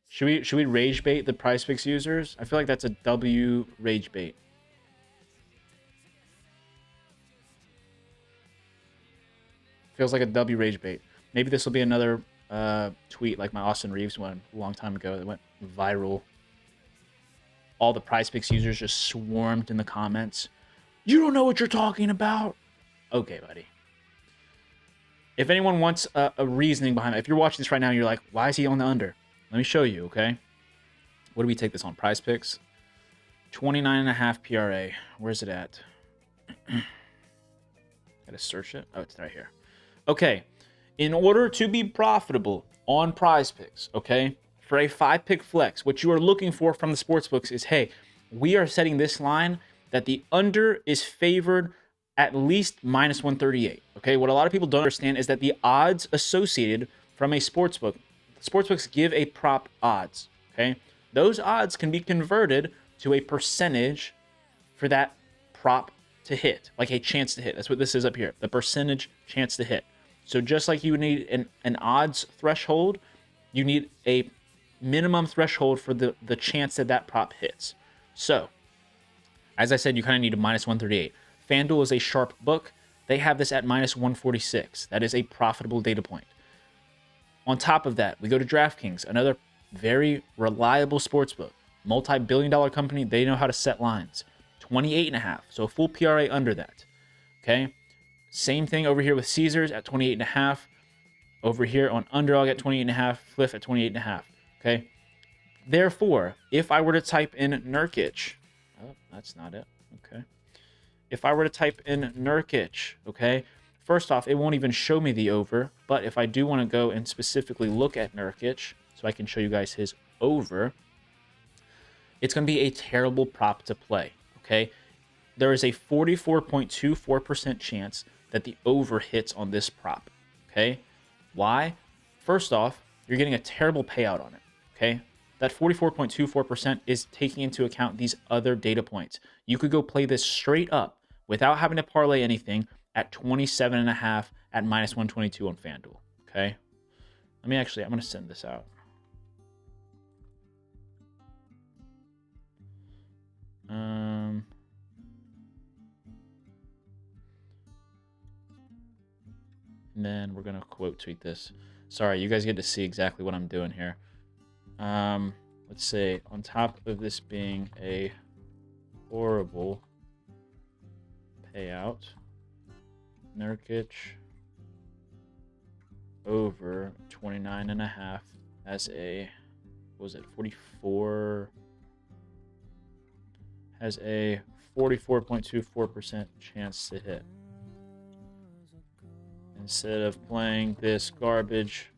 Should we rage bait the prize picks users? I feel like that's a W rage bait. Feels like a W rage bait. Maybe this will be another tweet like my Austin Reeves one a long time ago that went viral. All the prize picks users just swarmed in the comments. You don't know what you're talking about. Okay, buddy. If anyone wants a reasoning behind it, if you're watching this right now and you're like, why is he on the under? Let me show you, okay? What do we take this on? Prize picks? 29.5 PRA. Where's it at? Gotta search it. Oh, it's right here. Okay. In order to be profitable on prize picks, okay, for a 5-pick flex, what you are looking for from the sportsbooks is, hey, we are setting this line that the under is favored at least minus 138. Okay, what a lot of people don't understand is that the odds associated from a sportsbook, sportsbooks give a prop odds. Okay, those odds can be converted to a percentage for that prop to hit, like a chance to hit. That's what this is up here, the percentage chance to hit. So just like you need an odds threshold, you need a minimum threshold for the chance that that prop hits. So, as I said, you kind of need a minus 138. FanDuel is a sharp book. They have this at minus 146. That is a profitable data point. On top of that, we go to DraftKings, another very reliable sportsbook. Multi-billion-dollar company, they know how to set lines. 28.5, so a full PRA under that. Okay? Same thing over here with Caesars at 28.5. Over here on Underdog at 28.5. Fliff at 28.5. Okay? Therefore, if I were to type in Nurkic, oh, that's not it. Okay. If I were to type in Nurkic, okay, first off, it won't even show me the over. But if I do want to go and specifically look at Nurkic, so I can show you guys his over, it's going to be a terrible prop to play, okay? There is a 44.24% chance that the over hits on this prop, okay? Why? First off, you're getting a terrible payout on it, okay? That 44.24% is taking into account these other data points. You could go play this straight up without having to parlay anything at 27.5 at minus 122 on FanDuel, okay? I'm going to send this out. And then we're going to quote tweet this. Sorry, you guys get to see exactly what I'm doing here. Let's say on top of this being a horrible payout, Nurkic over 29.5 as a, what was it, 44, has a 44.24% chance to hit. Instead of playing this garbage,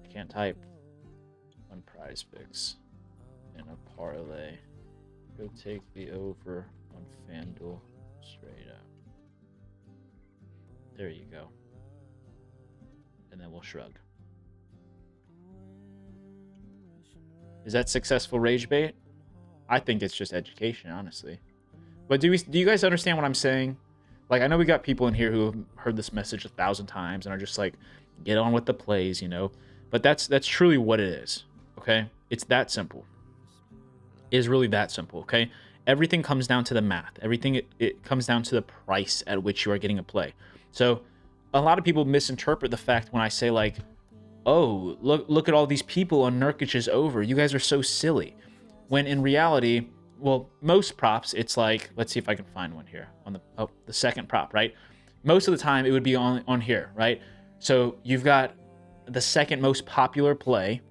I can't type on prize picks in a parlay. Go take the over on FanDuel straight up. There you go. And then we'll shrug. Is that successful rage bait? I think it's just education, honestly. But do you guys understand what I'm saying? Like, I know we got people in here who have heard this message 1,000 times and are just like, get on with the plays, you know? But that's truly what it is, okay? It's that simple. It is really that simple, okay? Everything comes down to the math. Everything, it comes down to the price at which you are getting a play. So a lot of people misinterpret the fact when I say, like, oh, look at all these people on Nurkic's over. You guys are so silly. When in reality, well, most props, it's like, let's see if I can find one here on the second prop, right? Most of the time it would be on here, right? So you've got the second most popular play,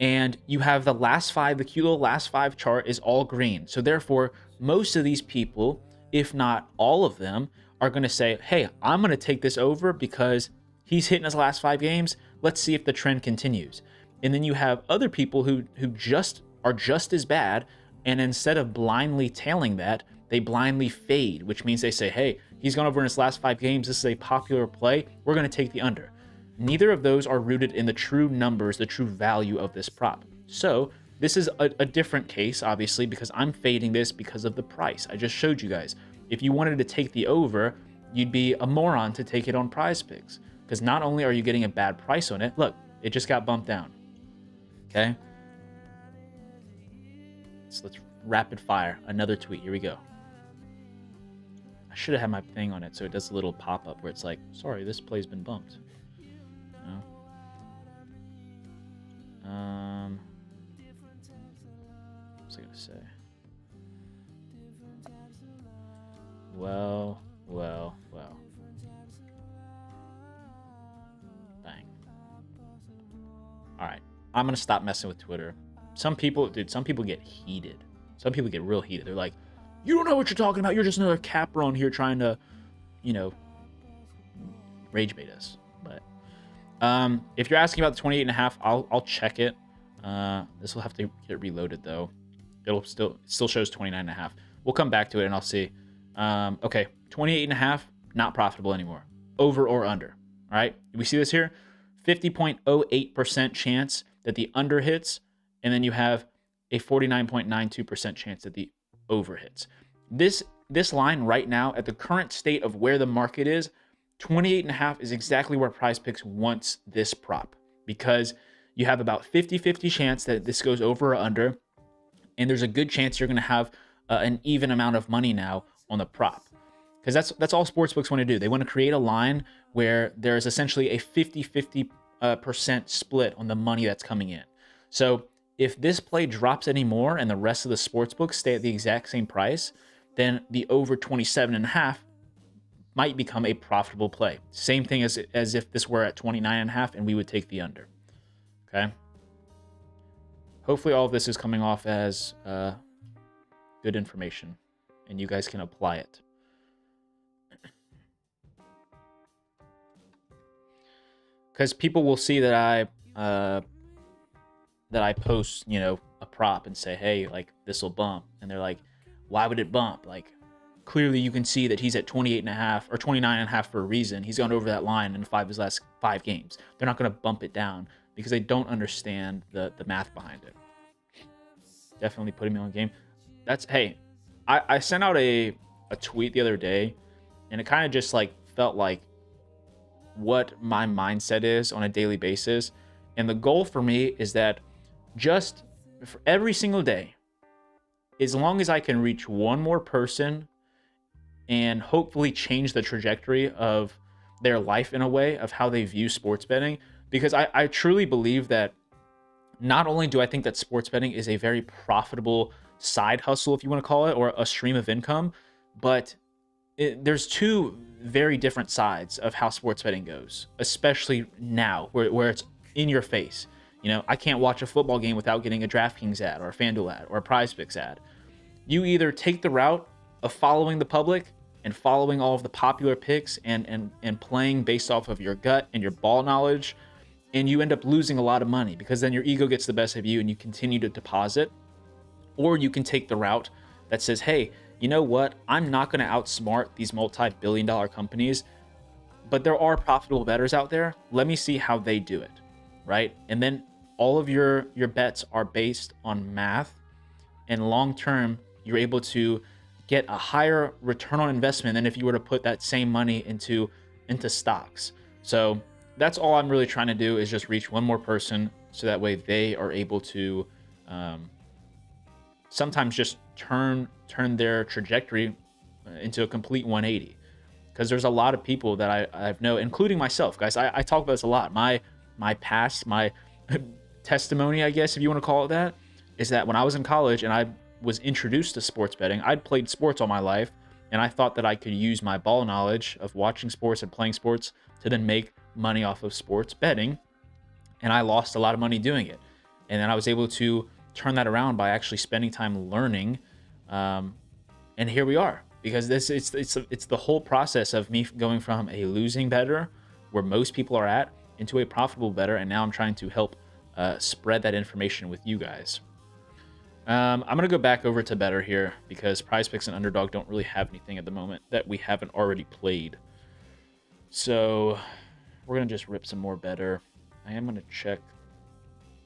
and you have the last five, the cute little last five chart is all green. So therefore, most of these people, if not all of them, are going to say, hey, I'm going to take this over because he's hitting his last 5 games. Let's see if the trend continues. And then you have other people who just are just as bad, and instead of blindly tailing that, they blindly fade, which means they say, hey, he's gone over in his last 5 games. This is a popular play. We're going to take the under. Neither of those are rooted in the true numbers, the true value of this prop. So this is a different case, obviously, because I'm fading this because of the price. I just showed you guys. If you wanted to take the over, you'd be a moron to take it on Prize Picks, because not only are you getting a bad price on it, look, it just got bumped down. Okay? So let's rapid fire another tweet. Here we go. I should have had my thing on it so it does a little pop-up where it's like, sorry, this play's been bumped. No. What was I gonna say? Well. Bang. All right, I'm gonna stop messing with Twitter. Some people get heated. Some people get real heated. They're like, you don't know what you're talking about. You're just another capper on here trying to, rage bait us. But if you're asking about the 28.5, I'll check it. This will have to get reloaded though. It still shows 29.5. We'll come back to it and I'll see. Okay, 28.5, not profitable anymore. Over or under. All right, we see this here, 50.08% chance that the under hits, and then you have a 49.92% chance that the over hits. This line right now, at the current state of where the market is, 28.5 is exactly where Prize Picks wants this prop, because you have about 50-50 chance that this goes over or under, and there's a good chance you're going to have an even amount of money now on the prop, because that's all sportsbooks want to do. They want to create a line where there's essentially a 50-50% split on the money that's coming in. So if this play drops any more and the rest of the sportsbooks stay at the exact same price, then the over 27.5 might become a profitable play. Same thing as if this were at 29.5 and we would take the under. Okay. Hopefully all of this is coming off as good information and you guys can apply it. Because people will see that I post, a prop and say, hey, like, this will bump. And they're like, why would it bump? Like, clearly you can see that he's at 28.5 or 29.5 for a reason. He's gone over that line in his last 5 games. They're not going to bump it down because they don't understand the math behind it. Definitely putting me on game. Hey, I sent out a tweet the other day, and it kind of just like felt like what my mindset is on a daily basis. And the goal for me is that just for every single day, as long as I can reach one more person and hopefully change the trajectory of their life in a way of how they view sports betting, because I truly believe that not only do I think that sports betting is a very profitable side hustle, if you want to call it, or a stream of income, but there's two very different sides of how sports betting goes, especially now where it's in your face. I can't watch a football game without getting a DraftKings ad or a FanDuel ad or a Prize Picks ad. You either take the route of following the public and following all of the popular picks and playing based off of your gut and your ball knowledge, and you end up losing a lot of money because then your ego gets the best of you and you continue to deposit. Or you can take the route that says, hey, you know what? I'm not going to outsmart these multi-billion-dollar companies, but there are profitable bettors out there. Let me see how they do it, right? And then all of your bets are based on math, and long-term, you're able to get a higher return on investment than if you were to put that same money into stocks. So that's all I'm really trying to do, is just reach one more person so that way they are able to sometimes just turn their trajectory into a complete 180. Because there's a lot of people that I've known, including myself, guys. I talk about this a lot. My past, my testimony, I guess, if you want to call it that, is that when I was in college and I was introduced to sports betting, I'd played sports all my life, and I thought that I could use my ball knowledge of watching sports and playing sports to then make money off of sports betting, and I lost a lot of money doing it. And then I was able to turn that around by actually spending time learning, and here we are. because it's the whole process of me going from a losing bettor where most people are at into a profitable bettor, and now I'm trying to help spread that information with you guys. I'm gonna go back over to bettor here because PrizePicks and Underdog don't really have anything at the moment that we haven't already played. So we're gonna just rip some more bettor. I am gonna check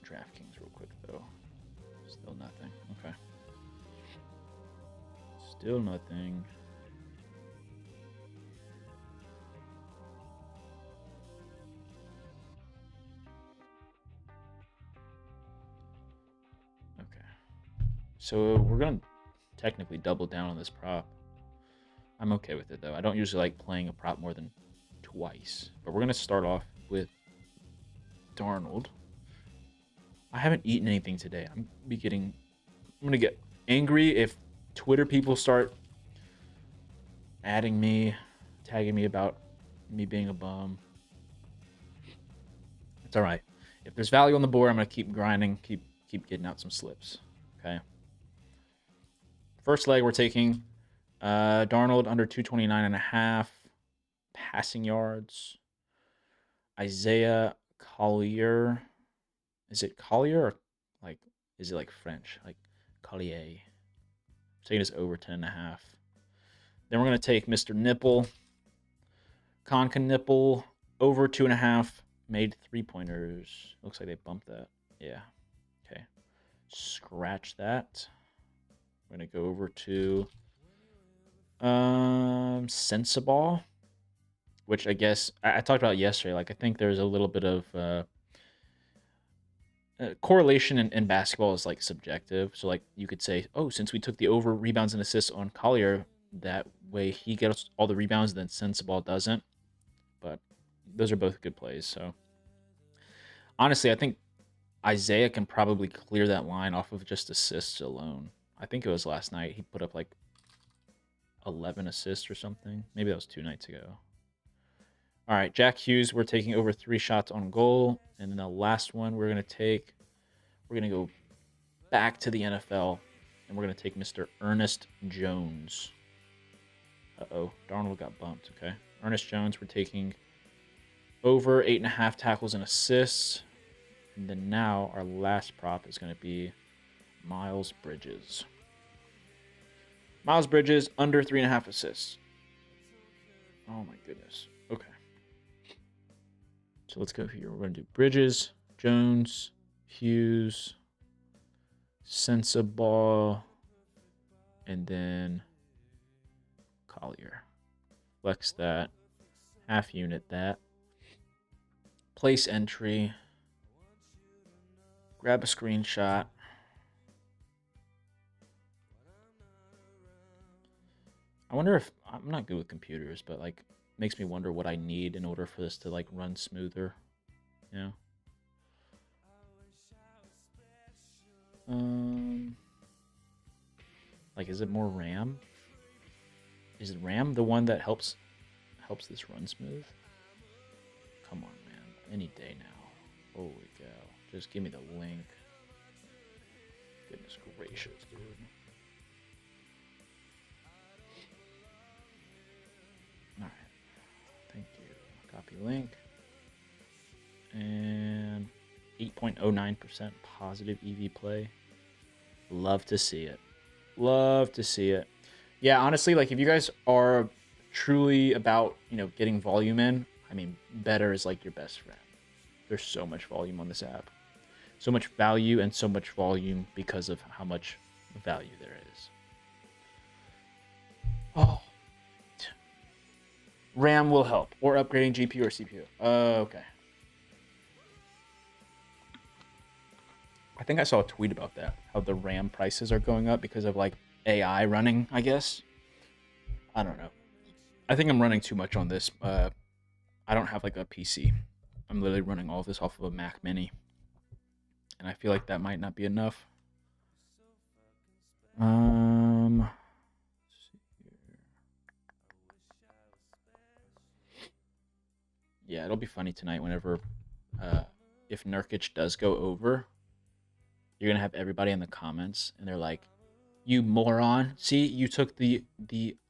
DraftKings real quick though. Still nothing. Okay. Still nothing. Okay. So we're gonna technically double down on this prop. I'm okay with it though. I don't usually like playing a prop more than twice. But we're gonna start off with Darnold. I haven't eaten anything today. I'm gonna get angry if Twitter people start adding me, tagging me about me being a bum. It's all right. If there's value on the board, I'm gonna keep grinding, keep getting out some slips. Okay. First leg, we're taking Darnold under 229.5 passing yards. Isaiah Collier. Is it Collier or like is it like French? Like Collier. Taking us over 10.5. Then we're gonna take Mr. Nipple. Conca Nipple over 2.5. Made 3-pointers. Looks like they bumped that. Yeah. Okay. Scratch that. We're gonna go over to Sensible, which I guess I talked about yesterday. Like I think there's a little bit of correlation in basketball is like subjective. So like you could say, oh, since we took the over rebounds and assists on Collier, that way he gets all the rebounds, then Sensible doesn't. But those are both good plays. So honestly, I think Isaiah can probably clear that line off of just assists alone. I think it was last night. He put up like 11 assists or something. Maybe that was 2 nights ago. All right, Jack Hughes, we're taking over 3 shots on goal. And then the last one we're going to go back to the NFL, and we're going to take Mr. Ernest Jones. Uh-oh, Darnold got bumped, okay. Ernest Jones, we're taking over 8.5 tackles and assists. And then now our last prop is going to be Miles Bridges. Miles Bridges, under 3.5 assists. Oh my goodness. Okay. So let's go here. We're going to do Bridges, Jones, Hughes, Sensible, and then Collier. Flex that. Half unit that. Place entry. Grab a screenshot. I wonder if I'm not good with computers, but like makes me wonder what I need in order for this to like run smoother. You know? Like is it more RAM? Is RAM the one that helps this run smooth? Come on, man. Any day now. Holy cow. Just give me the link. Goodness gracious, dude. Alright. Thank you. Copy link. And 8.09% positive EV play. Love to see it. Love to see it. Yeah, honestly, like if you guys are truly about, getting volume in, I mean, bettor is like your best friend. There's so much volume on this app. So much value and so much volume because of how much value there is. Oh. RAM will help. Or upgrading GPU or CPU. Okay. I think I saw a tweet about that. How the RAM prices are going up because of like AI running, I guess. I don't know. I think I'm running too much on this. I don't have like a PC. I'm literally running all of this off of a Mac Mini. And I feel like that might not be enough. Let's see here. Yeah, it'll be funny tonight whenever if Nurkic does go over, you're gonna have everybody in the comments and they're like, You moron. See, you took the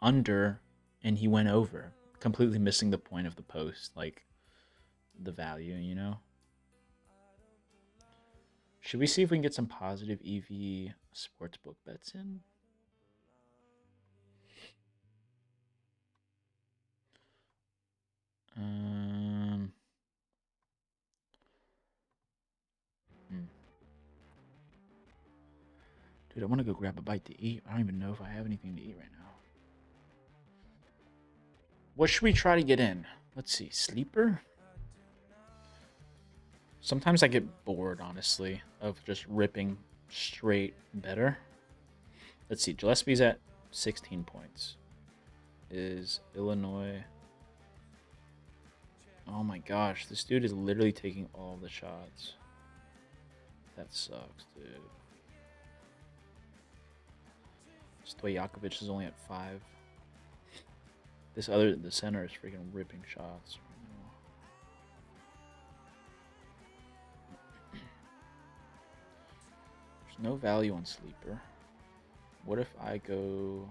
under and he went over, completely missing the point of the post, like the value, you know? Should we see if we can get some positive EV sportsbook bets in? Um, hmm. Dude, I want to go grab a bite to eat. I don't even know if I have anything to eat right now. What should we try to get in? Let's see. Sleeper? Sometimes I get bored, honestly, of just ripping straight better. Let's see. Gillespie's at 16 points. Is Illinois... Oh my gosh, this dude is literally taking all the shots. That sucks, dude. Stojakovic is only at 5. The center is freaking ripping shots right now. There's no value on sleeper. What if I go...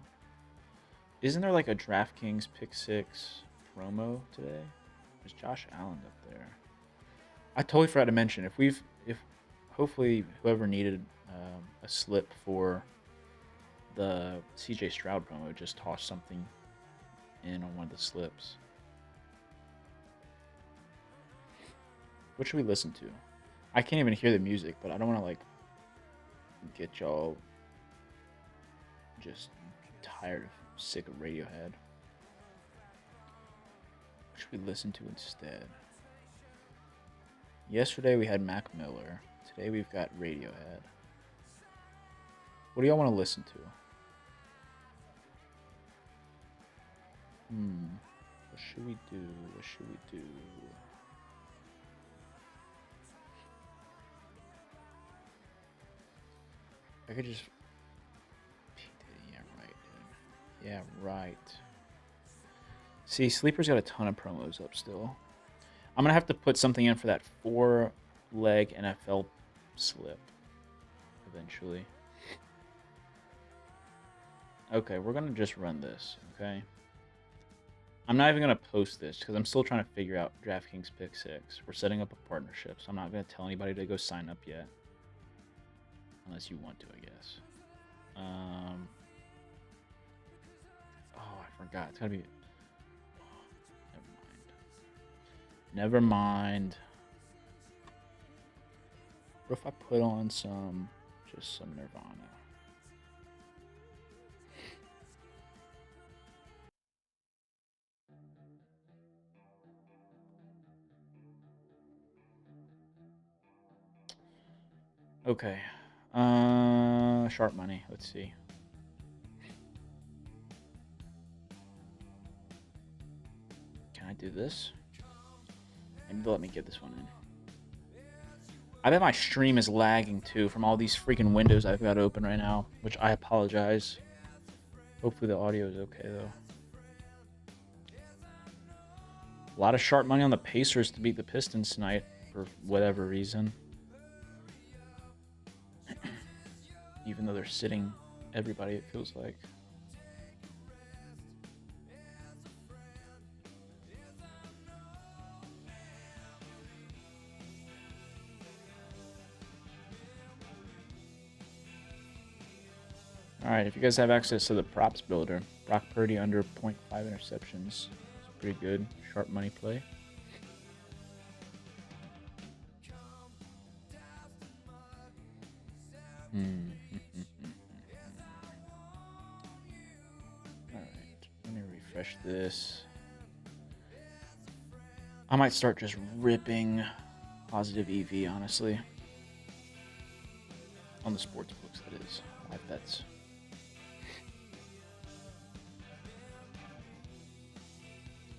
Isn't there like a DraftKings Pick 6 promo today? There's Josh Allen up there. I totally forgot to mention, if hopefully whoever needed a slip for the CJ Stroud promo, just toss something in on one of the slips. What should we listen to? I can't even hear the music, but I don't want to like get y'all just tired of sick of Radiohead. What should we listen to instead? Yesterday we had Mac Miller. Today we've got Radiohead. What do y'all want to listen to? What should we do? What should we do? I could just... Yeah, right, dude. Yeah, right. See, Sleeper's got a ton of promos up still. I'm going to have to put something in for that 4-leg NFL slip eventually. Okay, we're going to just run this, okay? I'm not even going to post this because I'm still trying to figure out DraftKings Pick 6. We're setting up a partnership, so I'm not going to tell anybody to go sign up yet. Unless you want to, I guess. Oh, I forgot. It's got to be... Oh, never mind. What if I put on just some Nirvana? Okay. Sharp money. Let's see. Can I do this? I need to let me get this one in. I bet my stream is lagging too from all these freaking windows I've got open right now, which I apologize. Hopefully the audio is okay though. A lot of sharp money on the Pacers to beat the Pistons tonight for whatever reason. Even though they're sitting everybody, it feels like. Alright, if you guys have access to the props builder, Brock Purdy under 0.5 interceptions. It's pretty good. Sharp money play. Alright, let me refresh this. I might start just ripping positive EV, honestly. On the sports books, that is. Live bets.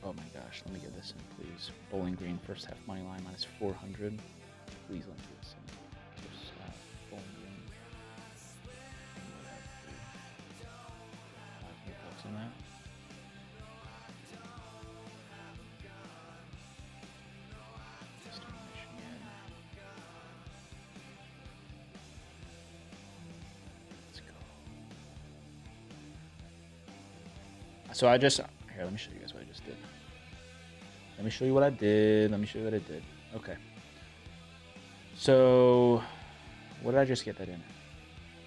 Oh my gosh, let me get this in, please. Bowling Green, first half money line, minus 400. Please let me get this in. First half, Bowling Green. $500 in that. Eastern Michigan. Let's go. So I just here. Let me show you guys what I just did. Let me show you what I did. Okay. So what did I just get that in?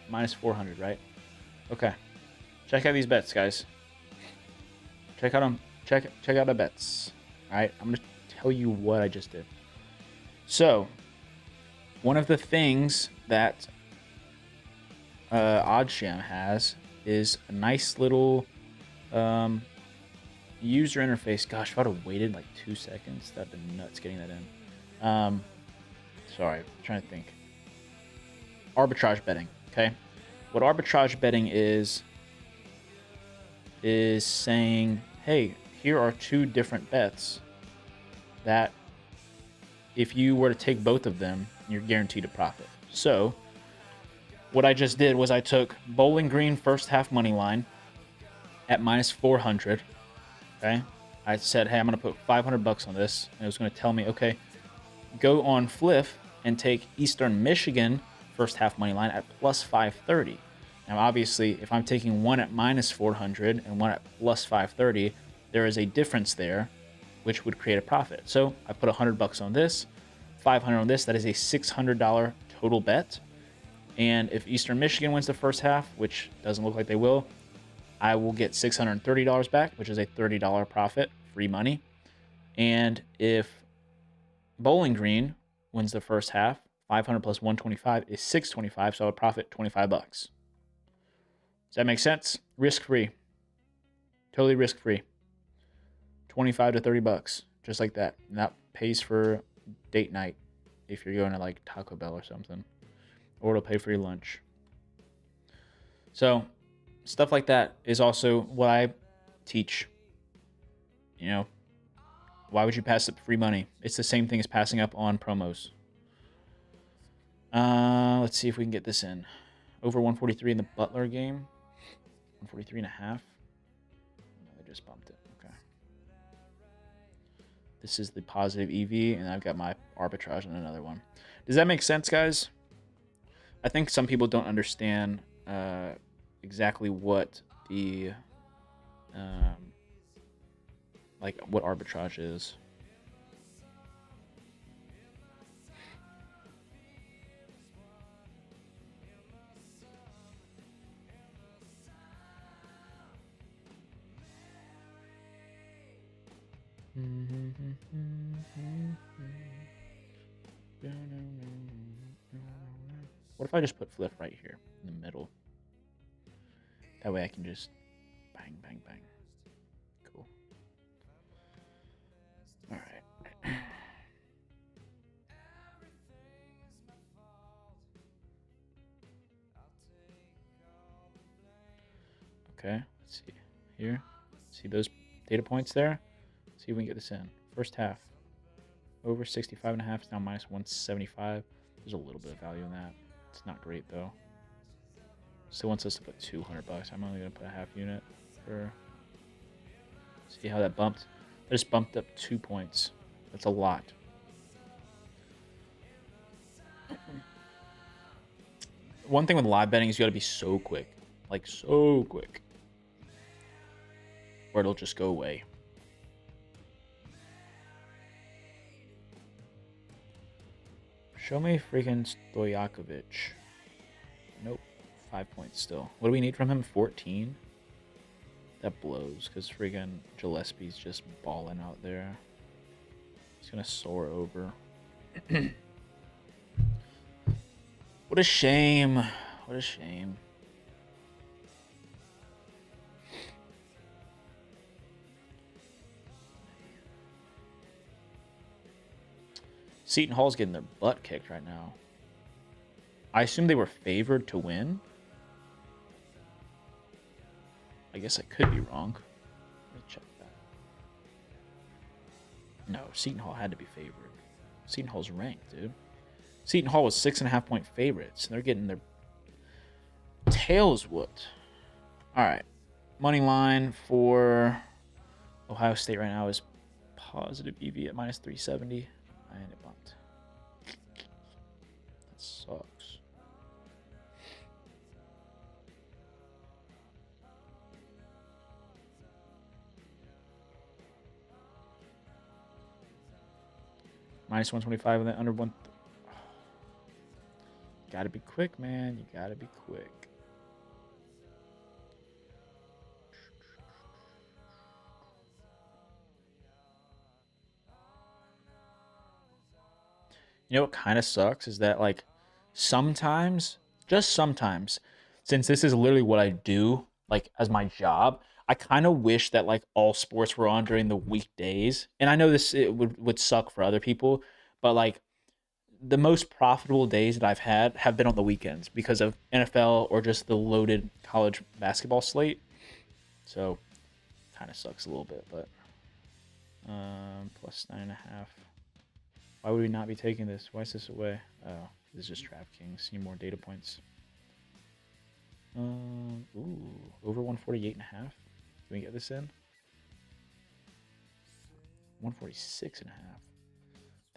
Minus 400, right? Okay. Check out these bets, guys. Check out them. Check out the bets. All right. I'm gonna tell you what I just did. So one of the things that OddsJam has is a nice little user interface. Gosh, if I'd have waited like 2 seconds, that'd have been nuts getting that in. Sorry, I'm trying to think. Arbitrage betting. Okay, what arbitrage betting is saying, hey, here are 2 different bets that if you were to take both of them, you're guaranteed a profit. So what I just did was I took Bowling Green first half money line at minus 400. Okay, I said, hey, I'm gonna put $500 on this, and it was gonna tell me, okay, go on Fliff and take Eastern Michigan first half money line at plus 530. Now, obviously, if I'm taking one at minus 400 and one at plus 530, there is a difference there, which would create a profit. So I put $100 on this, 500 on this. That is a $600 total bet. And if Eastern Michigan wins the first half, which doesn't look like they will, I will get $630 back, which is a $30 profit, free money. And if Bowling Green wins the first half, 500 plus 125 is 625, so I would profit $25. Does that make sense? Risk-free. Totally risk-free. 25 to $30, just like that. And that pays for date night if you're going to like Taco Bell or something. Or it'll pay for your lunch. So stuff like that is also what I teach. You know, why would you pass up free money? It's the same thing as passing up on promos. Let's see if we can get this in. Over 143 in the Butler game. 143 and a half. No, they just bumped it. Okay. This is the positive EV, and I've got my arbitrage on another one. Does that make sense, guys? I think some people don't understand exactly what the like what arbitrage is. What if I just put Fliff right here in the middle? That way I can just bang, bang, bang. Cool. All right. Okay, let's see here. See those data points there? See if we can get this in. First half. Over 65 and a half is now minus 175. There's a little bit of value in that. It's not great though. Still wants us to put $200. I'm only gonna put a half unit for. See how that bumped? I just bumped up 2 points. That's a lot. One thing with live betting is you gotta be so quick. Like so quick. Or it'll just go away. Show me freaking Stojakovic. Nope. 5 points still. What do we need from him? 14? That blows, because freaking Gillespie's just balling out there. He's going to soar over. What a shame. What a shame. Seton Hall's getting their butt kicked right now. I assume they were favored to win. I guess I could be wrong. Let me check that. No, Seton Hall had to be favored. Seton Hall's ranked, dude. Seton Hall was 6.5 point favorites. They're getting their tails whooped. All right. Money line for Ohio State right now is positive EV at minus 370. And it bumped. That sucks. Minus 125 and then under one. Gotta be quick, man. You gotta be quick. You know what kind of sucks is that, like, sometimes, just sometimes, since this is literally what I do, like, as my job, I kind of wish that, like, all sports were on during the weekdays. And I know this it would suck for other people, but, like, the most profitable days that I've had have been on the weekends because of NFL or just the loaded college basketball slate. So, kind of sucks a little bit, but plus 9.5. Why would we not be taking this? Why is this away? Oh, this is just DraftKings. Need more data points. Ooh, over 148.5. Can we get this in? 146.5.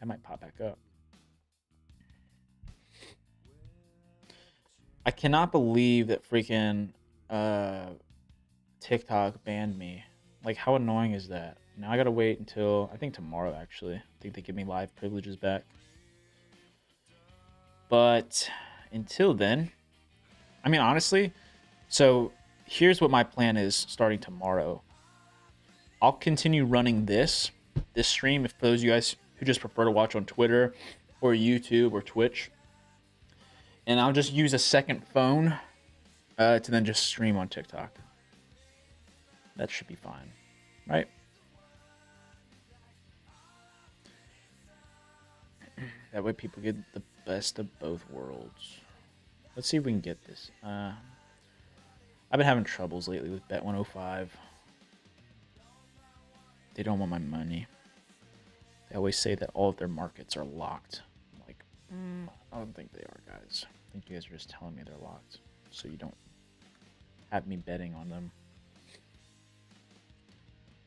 That might pop back up. I cannot believe that freaking TikTok banned me. Like, how annoying is that? Now I gotta wait until, I think tomorrow, actually. I think they give me live privileges back. But until then, I mean, honestly, so here's what my plan is starting tomorrow. I'll continue running this stream, if for those of you guys who just prefer to watch on Twitter or YouTube or Twitch. And I'll just use a second phone to then just stream on TikTok. That should be fine, right? That way people get the best of both worlds. Let's see if we can get this. I've been having troubles lately with Bet 105. They don't want my money. They always say that all of their markets are locked. I'm like, I don't think they are, guys. I think you guys are just telling me they're locked, so you don't have me betting on them.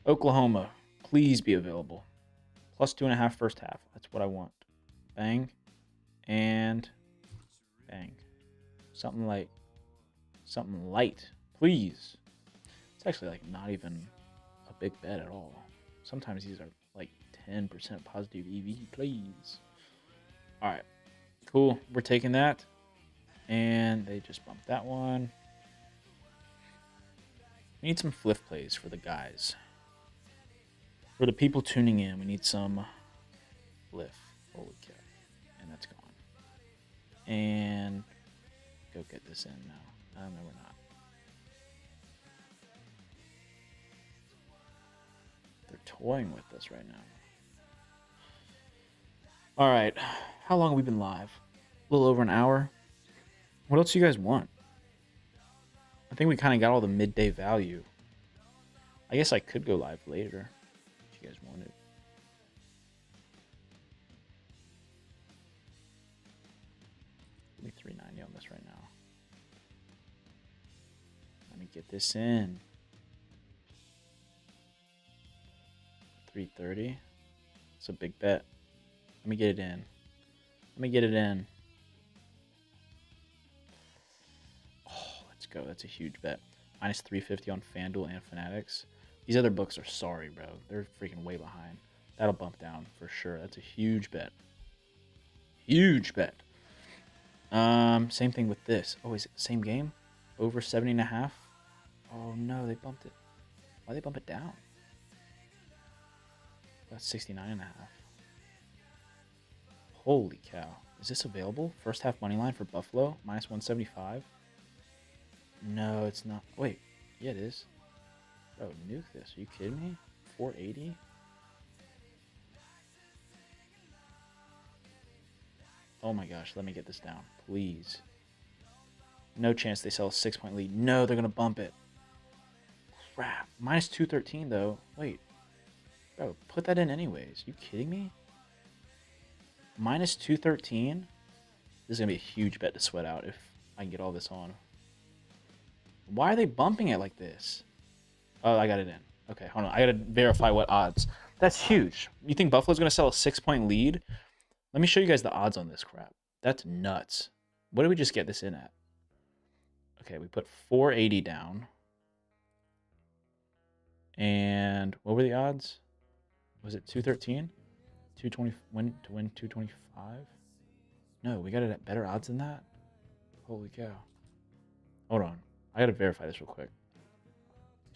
Oklahoma, please be available. Plus 2.5 first half. That's what I want. Bang. And bang. Something light. Something light. Please. It's actually like not even a big bet at all. Sometimes these are like 10% positive EV. Please. Alright. Cool. We're taking that. And they just bumped that one. We need some fliff plays for the guys. For the people tuning in, we need some fliff. Holy cow. And that's gone. And go get this in now. No, we're not. They're toying with us right now. All right. How long have we been live? A little over an hour. What else do you guys want? I think we kind of got all the midday value. I guess I could go live later if you guys wanted. Give me $3.90 on this right now. Let me get this in. $3.30. It's a big bet. Let me get it in. Let me get it in. Oh, let's go. That's a huge bet. Minus 350 on FanDuel and Fanatics. These other books are sorry, bro. They're freaking way behind. That'll bump down for sure. That's a huge bet. Huge bet. Same thing with this. Oh, is it the same game? Over 70.5? Oh no, they bumped it. Why'd they bump it down? That's 69.5. Holy cow. Is this available? First half money line for Buffalo, minus 175. No, it's not. Wait, yeah, it is. Bro, nuke this. Are you kidding me? 480? Oh my gosh, let me get this down, please. No chance they sell a 6-point lead. No, they're going to bump it. Crap. Minus 213, though. Wait. Bro, put that in anyways. You kidding me? Minus 213? This is going to be a huge bet to sweat out if I can get all this on. Why are they bumping it like this? Oh, I got it in. Okay, hold on. I got to verify what odds. That's huge. You think Buffalo's going to sell a 6-point lead? Let me show you guys the odds on this crap. That's nuts. What did we just get this in at? Okay, we put 480 down. And what were the odds? Was it 213? 220 to win 225? No, we got it at better odds than that? Holy cow. Hold on. I gotta verify this real quick.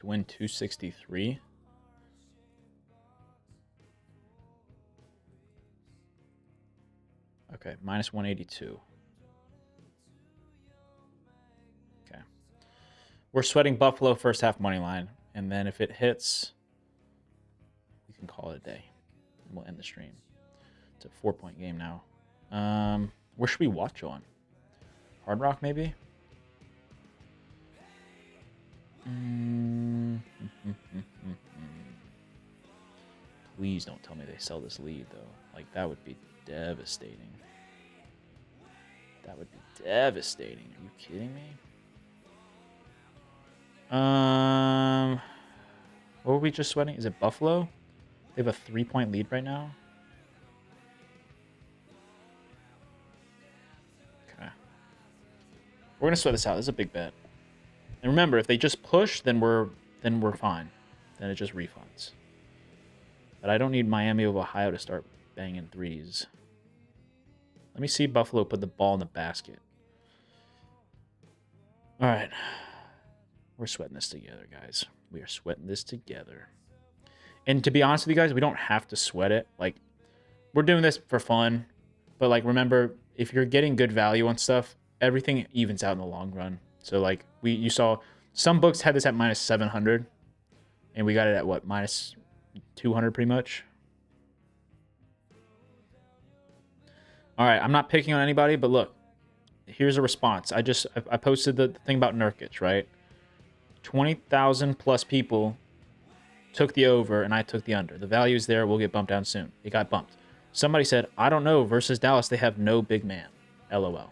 To win 263? Okay, minus 182. Okay. We're sweating Buffalo first half money line, and then if it hits, we can call it a day. And we'll end the stream. It's a 4-point game now. Where should we watch on? Hard Rock, maybe? Please don't tell me they sell this lead, though. Like, that would be devastating. That would be devastating. Are you kidding me? What were we just sweating? Is it Buffalo? They have a 3-point lead right now. Okay. We're gonna sweat this out. This is a big bet. And remember, if they just push, then we're fine. Then it just refunds. But I don't need Miami of Ohio to start banging threes. Let me see Buffalo put the ball in the basket. All right. We're sweating this together, guys. We are sweating this together. And to be honest with you guys, we don't have to sweat it. Like, we're doing this for fun. But, like, remember, if you're getting good value on stuff, everything evens out in the long run. So, like, you saw some books had this at minus 700. And we got it at, what, minus 200 pretty much? All right, I'm not picking on anybody, but look. Here's a response. I posted the thing about Nurkic, right? 20,000 plus people took the over, and I took the under. The value is there. We'll get bumped down soon. It got bumped. Somebody said, I don't know, versus Dallas, they have no big man. LOL.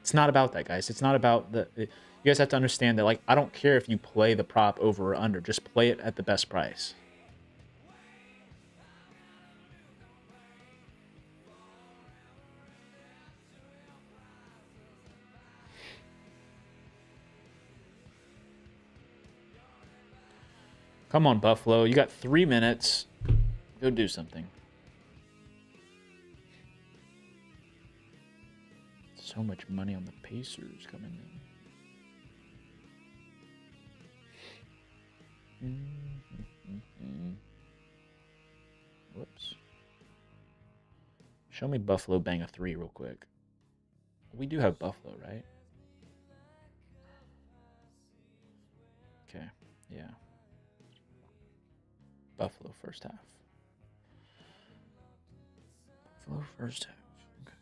It's not about that, guys. It's not about the... You guys have to understand that, like, I don't care if you play the prop over or under. Just play it at the best price. Come on, Buffalo. You got 3 minutes. Go do something. So much money on the Pacers coming in. Whoops. Show me Buffalo bang a 3 real quick. We do have Buffalo, right? Okay. Yeah. Buffalo first half. Buffalo first half. Okay.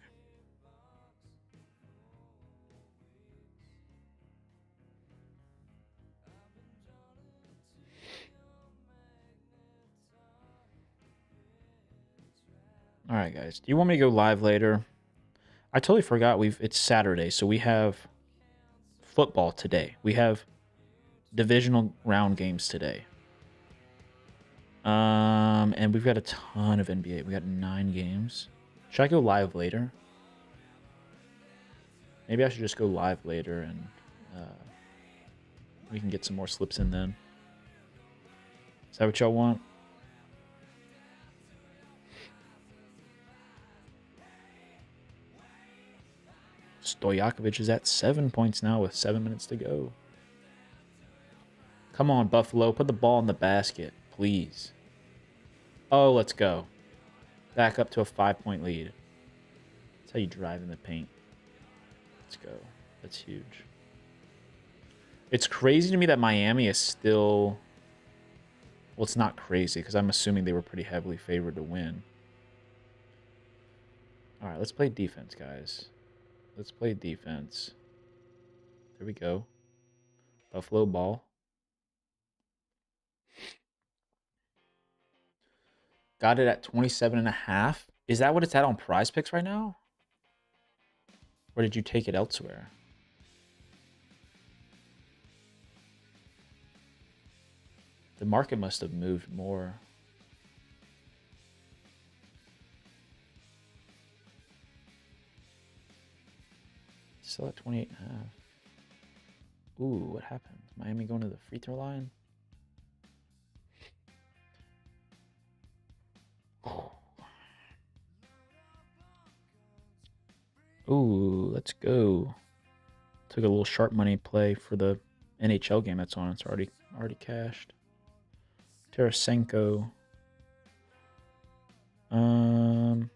All right, guys. Do you want me to go live later? I totally forgot it's Saturday, so we have football today. We have divisional round games today. And we've got a ton of NBA. We got 9 games. Should I go live later? Maybe I should just go live later and we can get some more slips in then. Is that what y'all want? Stojakovic is at 7 points now with 7 minutes to go. Come on, Buffalo. Put the ball in the basket, please. Oh, let's go. Back up to a 5-point lead. That's how you drive in the paint. Let's go. That's huge. It's crazy to me that Miami is still... Well, it's not crazy because I'm assuming they were pretty heavily favored to win. All right, let's play defense, guys. Let's play defense. There we go. Buffalo ball. Got it at 27.5. Is that what it's at on Prize Picks right now? Or did you take it elsewhere? The market must have moved more. Still at 28.5. Ooh, what happened? Miami going to the free throw line? Ooh, let's go. Took a little sharp money play for the NHL game that's on. It's already cashed. Tarasenko. Um.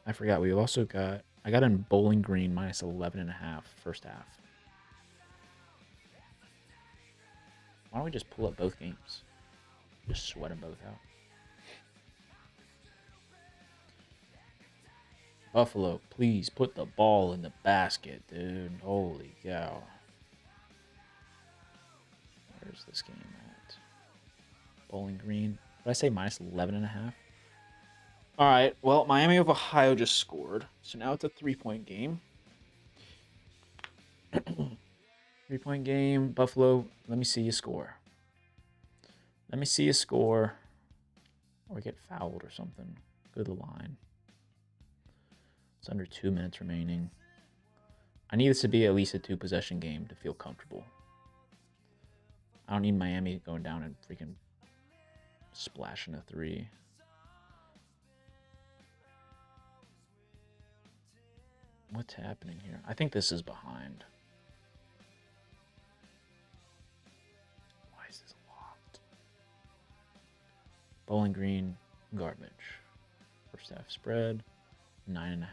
I forgot. We've also got. I got in Bowling Green minus 11.5 first half. Why don't we just pull up both games? Just sweat them both out. Buffalo, please put the ball in the basket, dude. Holy cow. Where's this game at? Bowling Green. Did I say minus 11.5? All right. Well, Miami of Ohio just scored. So now it's a 3-point game. 3-point game. Buffalo, let me see you score. Let me see you score. Or get fouled or something. Go to the line. It's under 2 minutes remaining. I need this to be at least a 2-possession game to feel comfortable. I don't need Miami going down and freaking splashing a 3. What's happening here? I think this is behind. Why is this locked? Bowling Green, garbage. First half spread, 9.5.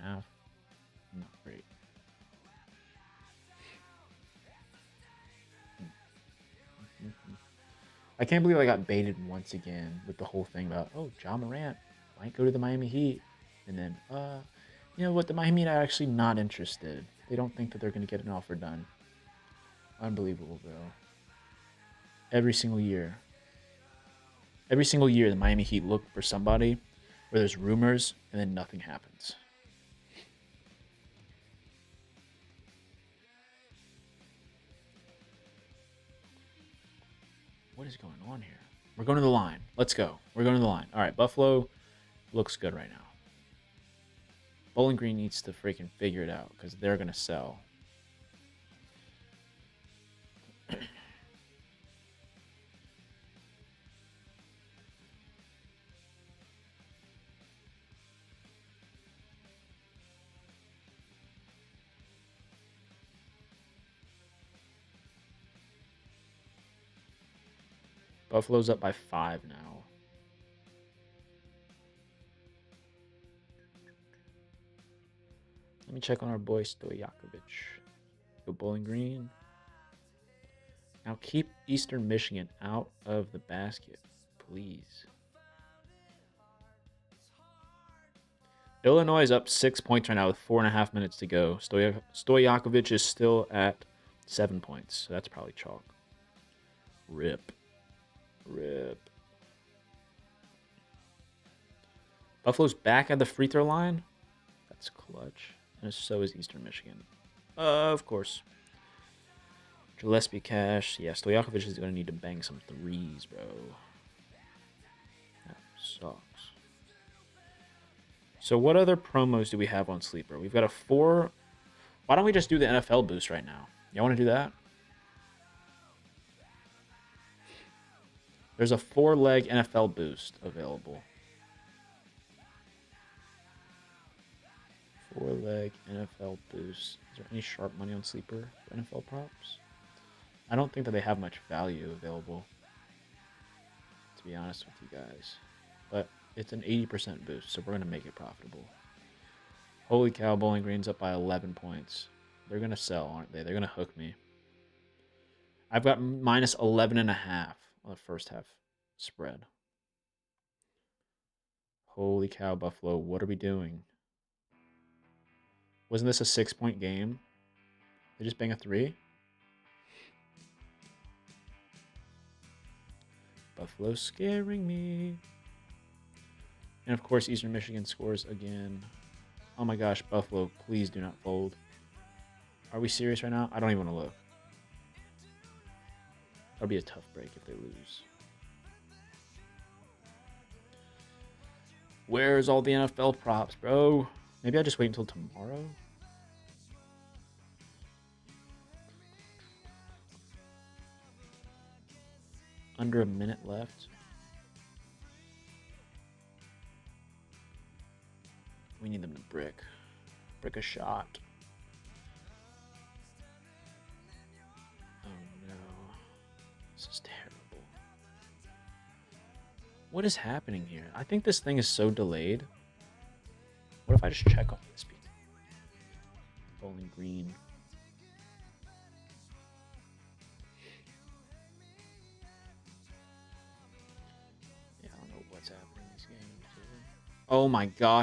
Not great. I can't believe I got baited once again with the whole thing about, oh, Ja Morant might go to the Miami Heat. And then, you know what? The Miami Heat are actually not interested. They don't think that they're going to get an offer done. Unbelievable, bro. Every single year. Every single year, the Miami Heat look for somebody where there's rumors and then nothing happens. What is going on here? We're going to the line. Let's go. We're going to the line. All right, Buffalo looks good right now. Bowling Green needs to freaking figure it out because they're going to sell. Buffalo's up by 5 now. Let me check on our boy Stojakovic. Go Bowling Green. Now keep Eastern Michigan out of the basket, please. Illinois is up 6 points right now with 4.5 minutes to go. Stojakovic is still at 7 points, so that's probably chalk. Rip. Buffalo's back at the free throw line. That's clutch. And so is Eastern Michigan. Of course. Gillespie Cash. Yeah, Stojakovic is going to need to bang some threes, bro. That sucks. So what other promos do we have on Sleeper? We've got a 4. Why don't we just do the NFL boost right now? Y'all want to do that? There's a 4-leg NFL boost available. 4-leg NFL boost. Is there any sharp money on Sleeper for NFL props? I don't think that they have much value available, to be honest with you guys. But it's an 80% boost, so we're going to make it profitable. Holy cow, Bowling Green's up by 11 points. They're going to sell, aren't they? They're going to hook me. I've got minus 11.5 on the first half spread. Holy cow, Buffalo. What are we doing? Wasn't this a 6-point game? They just bang a 3? Buffalo scaring me. And of course, Eastern Michigan scores again. Oh my gosh, Buffalo, please do not fold. Are we serious right now? I don't even want to look. That'll be a tough break if they lose. Where's all the NFL props, bro? Maybe I just wait until tomorrow. Under a minute left. We need them to brick a shot. Oh no, this is terrible. What is happening here? I think this thing is so delayed. What if I just check on this? Bowling green. Yeah, I don't know what's happening in this game. Oh my gosh.